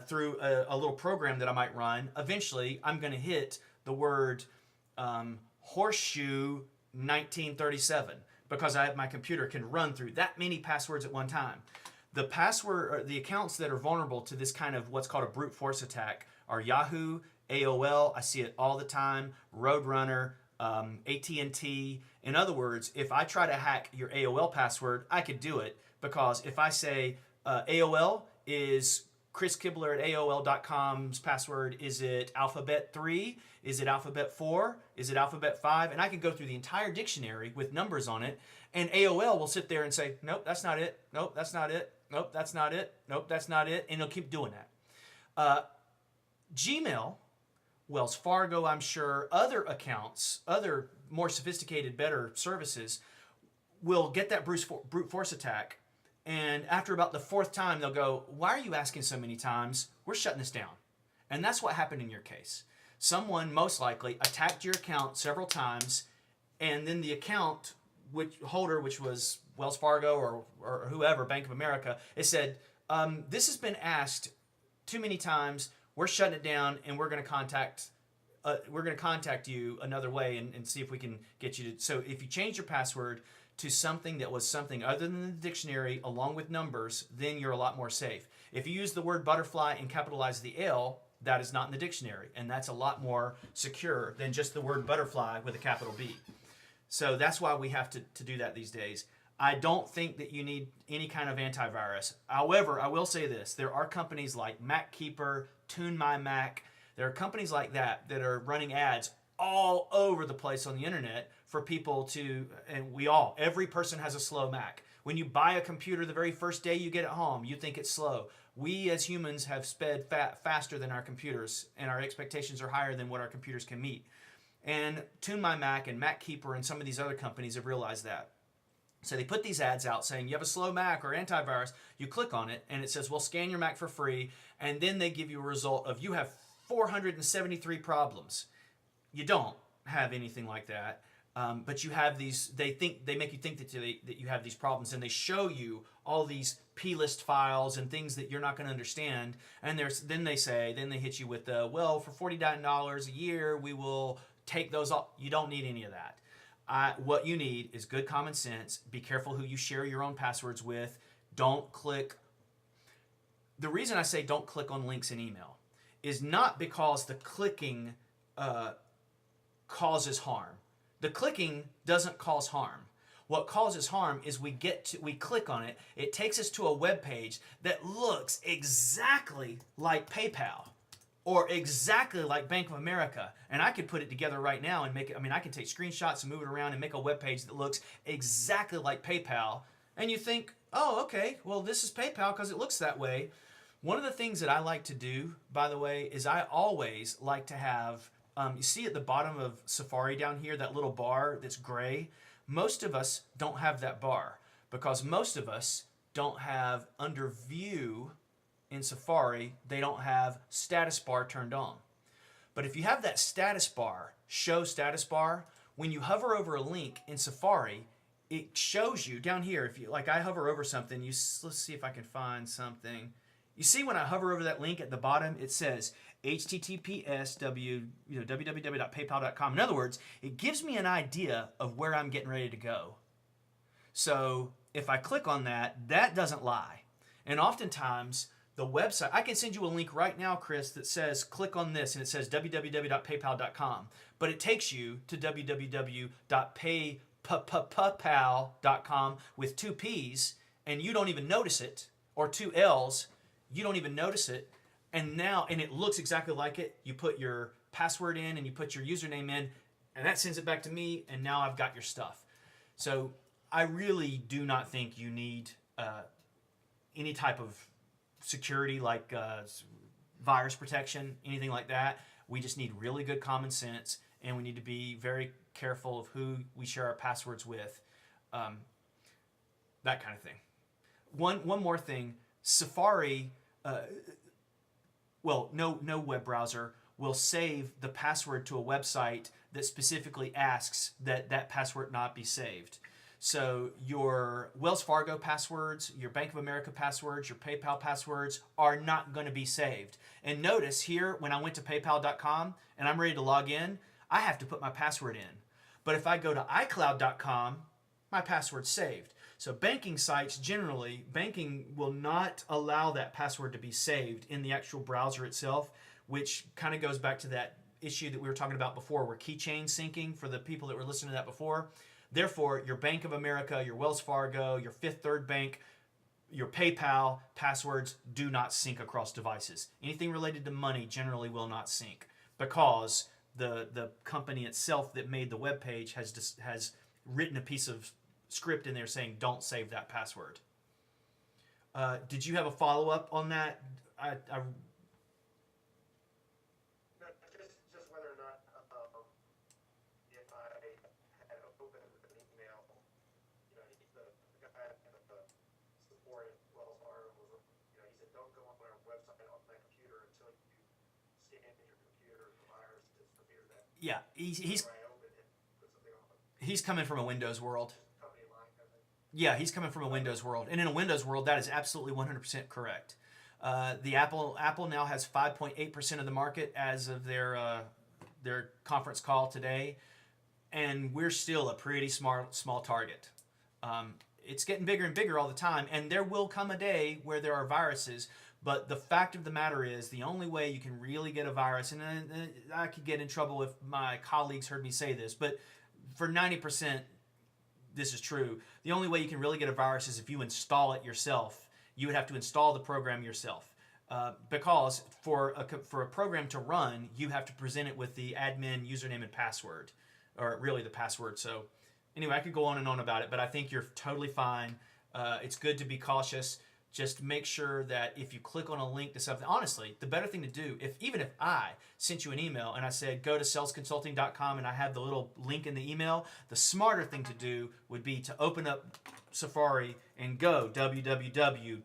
through a little program that I might run, eventually I'm going to hit the word horseshoe 1937 because my computer can run through that many passwords at one time. The accounts that are vulnerable to this kind of what's called a brute force attack are Yahoo, AOL, I see it all the time, Roadrunner, AT&T. In other words, if I try to hack your AOL password, I could do it because if I say AOL is Chris Kibler at AOL.com's password, is it alphabet 3? Is it alphabet 4? Is it alphabet 5? And I can go through the entire dictionary with numbers on it, and AOL will sit there and say, nope, that's not it. Nope, that's not it. Nope, that's not it. Nope, that's not it. And it'll keep doing that. Gmail, Wells Fargo, I'm sure, other accounts, other more sophisticated, better services will get that brute force attack. And after about the 4th time, they'll go, why are you asking so many times? We're shutting this down. And that's what happened in your case. Someone most likely attacked your account several times, and then the account holder, which was Wells Fargo or whoever, Bank of America, it said, this has been asked too many times. We're shutting it down, and we're going to contact you another way and see if we can get you to. So if you change your password to something that was something other than the dictionary along with numbers, then you're a lot more safe. If you use the word butterfly and capitalize the L, that is not in the dictionary, and that's a lot more secure than just the word butterfly with a capital B. So that's why we have to do that these days. I don't think that you need any kind of antivirus. However, I will say this. There are companies like MacKeeper, TuneMyMac. There are companies like that are running ads all over the place on the internet for people to, and every person has a slow Mac. When you buy a computer the very first day you get it home, you think it's slow. We as humans have sped faster than our computers, and our expectations are higher than what our computers can meet. And TuneMyMac and MacKeeper and some of these other companies have realized that. So they put these ads out saying, you have a slow Mac or antivirus. You click on it, and it says, well, scan your Mac for free. And then they give you a result of, you have 473 problems. You don't have anything like that. But you have these, they make you think that you have these problems, and they show you all these plist files and things that you're not going to understand. And then they hit you with, well, for $49 a year, we will take those off. You don't need any of that. What you need is good common sense. Be careful who you share your own passwords with. Don't click. The reason I say don't click on links in email is not because the clicking causes harm. The clicking doesn't cause harm. What causes harm is we click on it. It takes us to a web page that looks exactly like PayPal or exactly like Bank of America. And I could put it together right now and make it, I can take screenshots and move it around and make a web page that looks exactly like PayPal. And you think, oh, okay, well, this is PayPal because it looks that way. One of the things that I like to do, by the way, is I always like to have, you see at the bottom of Safari down here, that little bar that's gray? Most of us don't have that bar because most of us don't have under view in Safari, they don't have status bar turned on. But if you have that status bar, show status bar, when you hover over a link in Safari, it shows you down here. If you like, I hover over something. Let's see if I can find something. You see when I hover over that link at the bottom, it says https www.paypal.com. In other words, it gives me an idea of where I'm getting ready to go. So if I click on that, that doesn't lie. And oftentimes, the website, I can send you a link right now, Chris, that says click on this, and it says www.paypal.com. But it takes you to www.paypal.com with 2 P's, and you don't even notice it, or 2 L's, you don't even notice it. And it looks exactly like it. You put your password in and you put your username in, and that sends it back to me, and now I've got your stuff. So I really do not think you need any type of security like virus protection, anything like that. We just need really good common sense, and we need to be very careful of who we share our passwords with, that kind of thing. One more thing, Safari, no web browser will save the password to a website that specifically asks that password not be saved. So your Wells Fargo passwords, your Bank of America passwords, your PayPal passwords are not going to be saved. And notice here, when I went to paypal.com and I'm ready to log in, I have to put my password in. But if I go to iCloud.com, my password's saved. So banking sites generally, banking will not allow that password to be saved in the actual browser itself, which kind of goes back to that issue that we were talking about before, where keychain syncing, for the people that were listening to that before. Therefore, your Bank of America, your Wells Fargo, your Fifth Third Bank, your PayPal passwords do not sync across devices. Anything related to money generally will not sync because the company itself that made the web page has written a piece of script in there saying don't save that password. Did you have a follow-up on that? No, just whether or not if I had opened an email, the guy at the support at Wells Fargo was, he said, don't go on our website on that computer until you scan your computer for viruses for fear that Yeah, he's whenever I open it, put something on it. he's coming from a Windows world. Just company line kind of thing. Yeah, he's coming from a Windows world, and in a Windows world, that is absolutely 100% correct. The Apple now has 5.8% of the market as of their conference call today, and we're still a pretty small target. It's getting bigger and bigger all the time, and there will come a day where there are viruses. But the fact of the matter is, the only way you can really get a virus, and I could get in trouble if my colleagues heard me say this, but for 90%, this is true. The only way you can really get a virus is if you install it yourself. You would have to install the program yourself. Because for a program to run, you have to present it with the admin username and password, or really the password. So anyway, I could go on and on about it, but I think you're totally fine. It's good to be cautious. Just make sure that if you click on a link to something, honestly, the better thing to do, even if I sent you an email and I said go to salesconsulting.com and I have the little link in the email, the smarter thing to do would be to open up Safari and go www.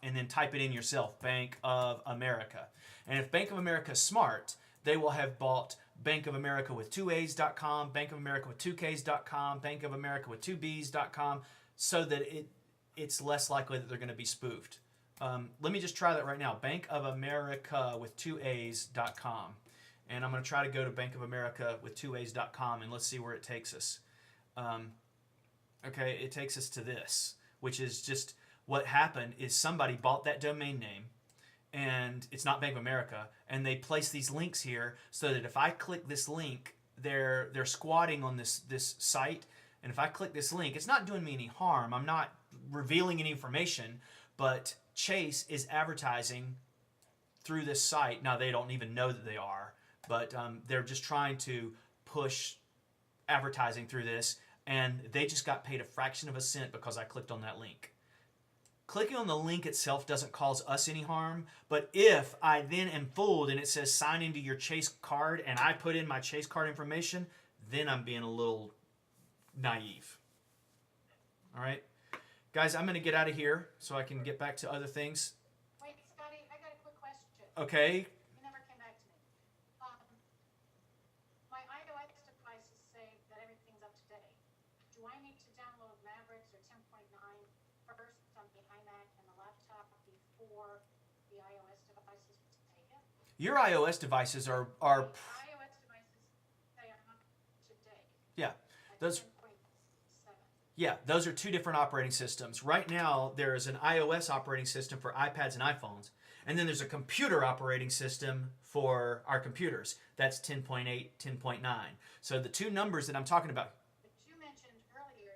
And then type it in yourself, Bank of America. And if Bank of America is smart, they will have bought Bank of America with 2A's.com, Bank of America with 2K's.com, Bank of America with 2B's.com, so that it's less likely that they're going to be spoofed. Let me just try that right now. Bank of America with 2A's.com. And I'm going to try to go to Bank of America with 2A's.com, and let's see where it takes us. Okay, it takes us to this, which is just what happened is somebody bought that domain name, and it's not Bank of America, and they place these links here so that if I click this link, they're squatting on this site, and if I click this link, it's not doing me any harm. I'm not revealing any information, but Chase is advertising through this site. Now, they don't even know that they are, but they're just trying to push advertising through this, and they just got paid a fraction of a cent because I clicked on that link. Clicking on the link itself doesn't cause us any harm, but if I then am fooled and it says sign into your Chase card and I put in my Chase card information, then I'm being a little naive. All right? Guys, I'm going to get out of here so I can get back to other things. Wait, Scotty, I got a quick question. Okay. You never came back to me. My iOS devices say that everything's up to date. Do I need to download Mavericks or 10.9 first on the iMac and the laptop before the iOS devices take it? Your iOS devices are iOS devices say I'm up to date. yeah. At Those 10.7. Yeah, those are two different operating systems. Right now, there is an iOS operating system for iPads and iPhones, and then there's a computer operating system for our computers. That's 10.8, 10.9. So the two numbers that I'm talking about. But you mentioned earlier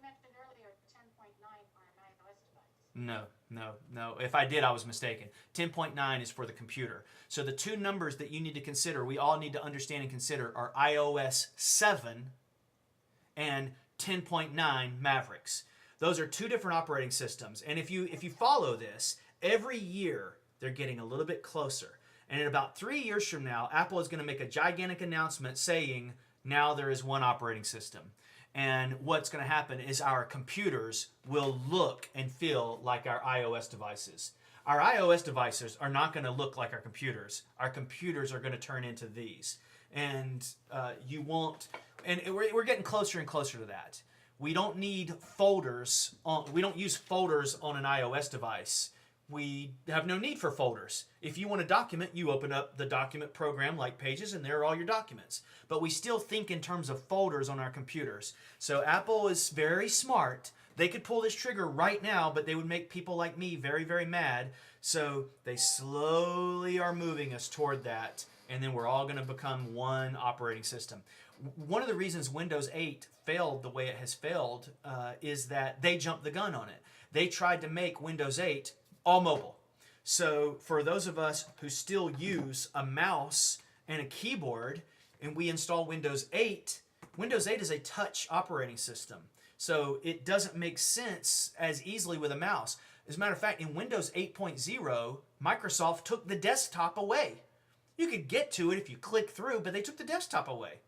10.9 on an iOS device. No. If I did, I was mistaken. 10.9 is for the computer. So the two numbers that you need to consider, we all need to understand and consider, are iOS 7 and 10.9 Mavericks. Those are two different operating systems. And if you follow this, every year they're getting a little bit closer. And in about 3 years from now, Apple is going to make a gigantic announcement saying, now there is one operating system. And what's going to happen is our computers will look and feel like our iOS devices. Our iOS devices are not going to look like our computers. Our computers are going to turn into these. And you won't... And we're getting closer and closer to that. We don't need folders. We don't use folders on an iOS device. We have no need for folders. If you want a document, you open up the document program like Pages, and there are all your documents. But we still think in terms of folders on our computers. So Apple is very smart. They could pull this trigger right now, but they would make people like me very, very mad. So they slowly are moving us toward that, and then we're all going to become one operating system. One of the reasons Windows 8 failed the way it has failed is that they jumped the gun on it. They tried to make Windows 8 all mobile. So for those of us who still use a mouse and a keyboard and we install Windows 8, Windows 8 is a touch operating system. So it doesn't make sense as easily with a mouse. As a matter of fact, in Windows 8.0, Microsoft took the desktop away. You could get to it if you click through, but they took the desktop away.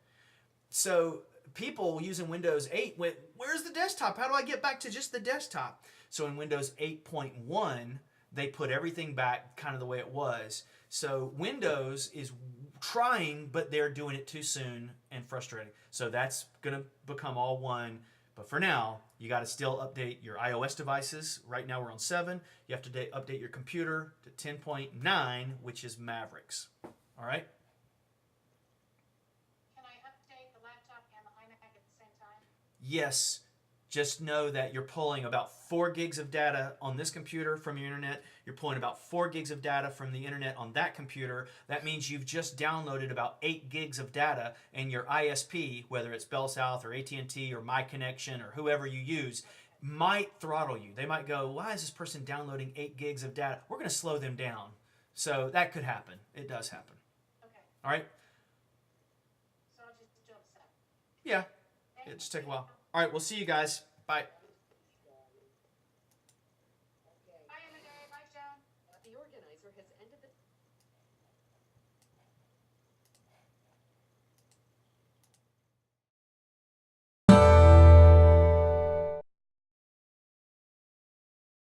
So people using Windows 8 went, where's the desktop? How do I get back to just the desktop? So in Windows 8.1, they put everything back kind of the way it was. So Windows is trying, but they're doing it too soon and frustrating. So that's going to become all one. But for now, you got to still update your iOS devices. Right now we're on 7. You have to update your computer to 10.9, which is Mavericks. All right? Can I update the laptop and the iMac at the same time? Yes. Just know that you're pulling about 4 gigs of data on this computer from your internet. You're pulling about 4 gigs of data from the internet on that computer. That means you've just downloaded about 8 gigs of data, and your ISP, whether it's Bell South or AT&T or My Connection or whoever you use, might throttle you. They might go, why is this person downloading 8 gigs of data? We're going to slow them down. So that could happen. It does happen. Okay, All right? so I'll just do it 7. Yeah. Thank It you. just take a while. All right, we'll see you guys. Bye. Okay. Bye, Emma Day. Bye, Joan. The organizer has ended the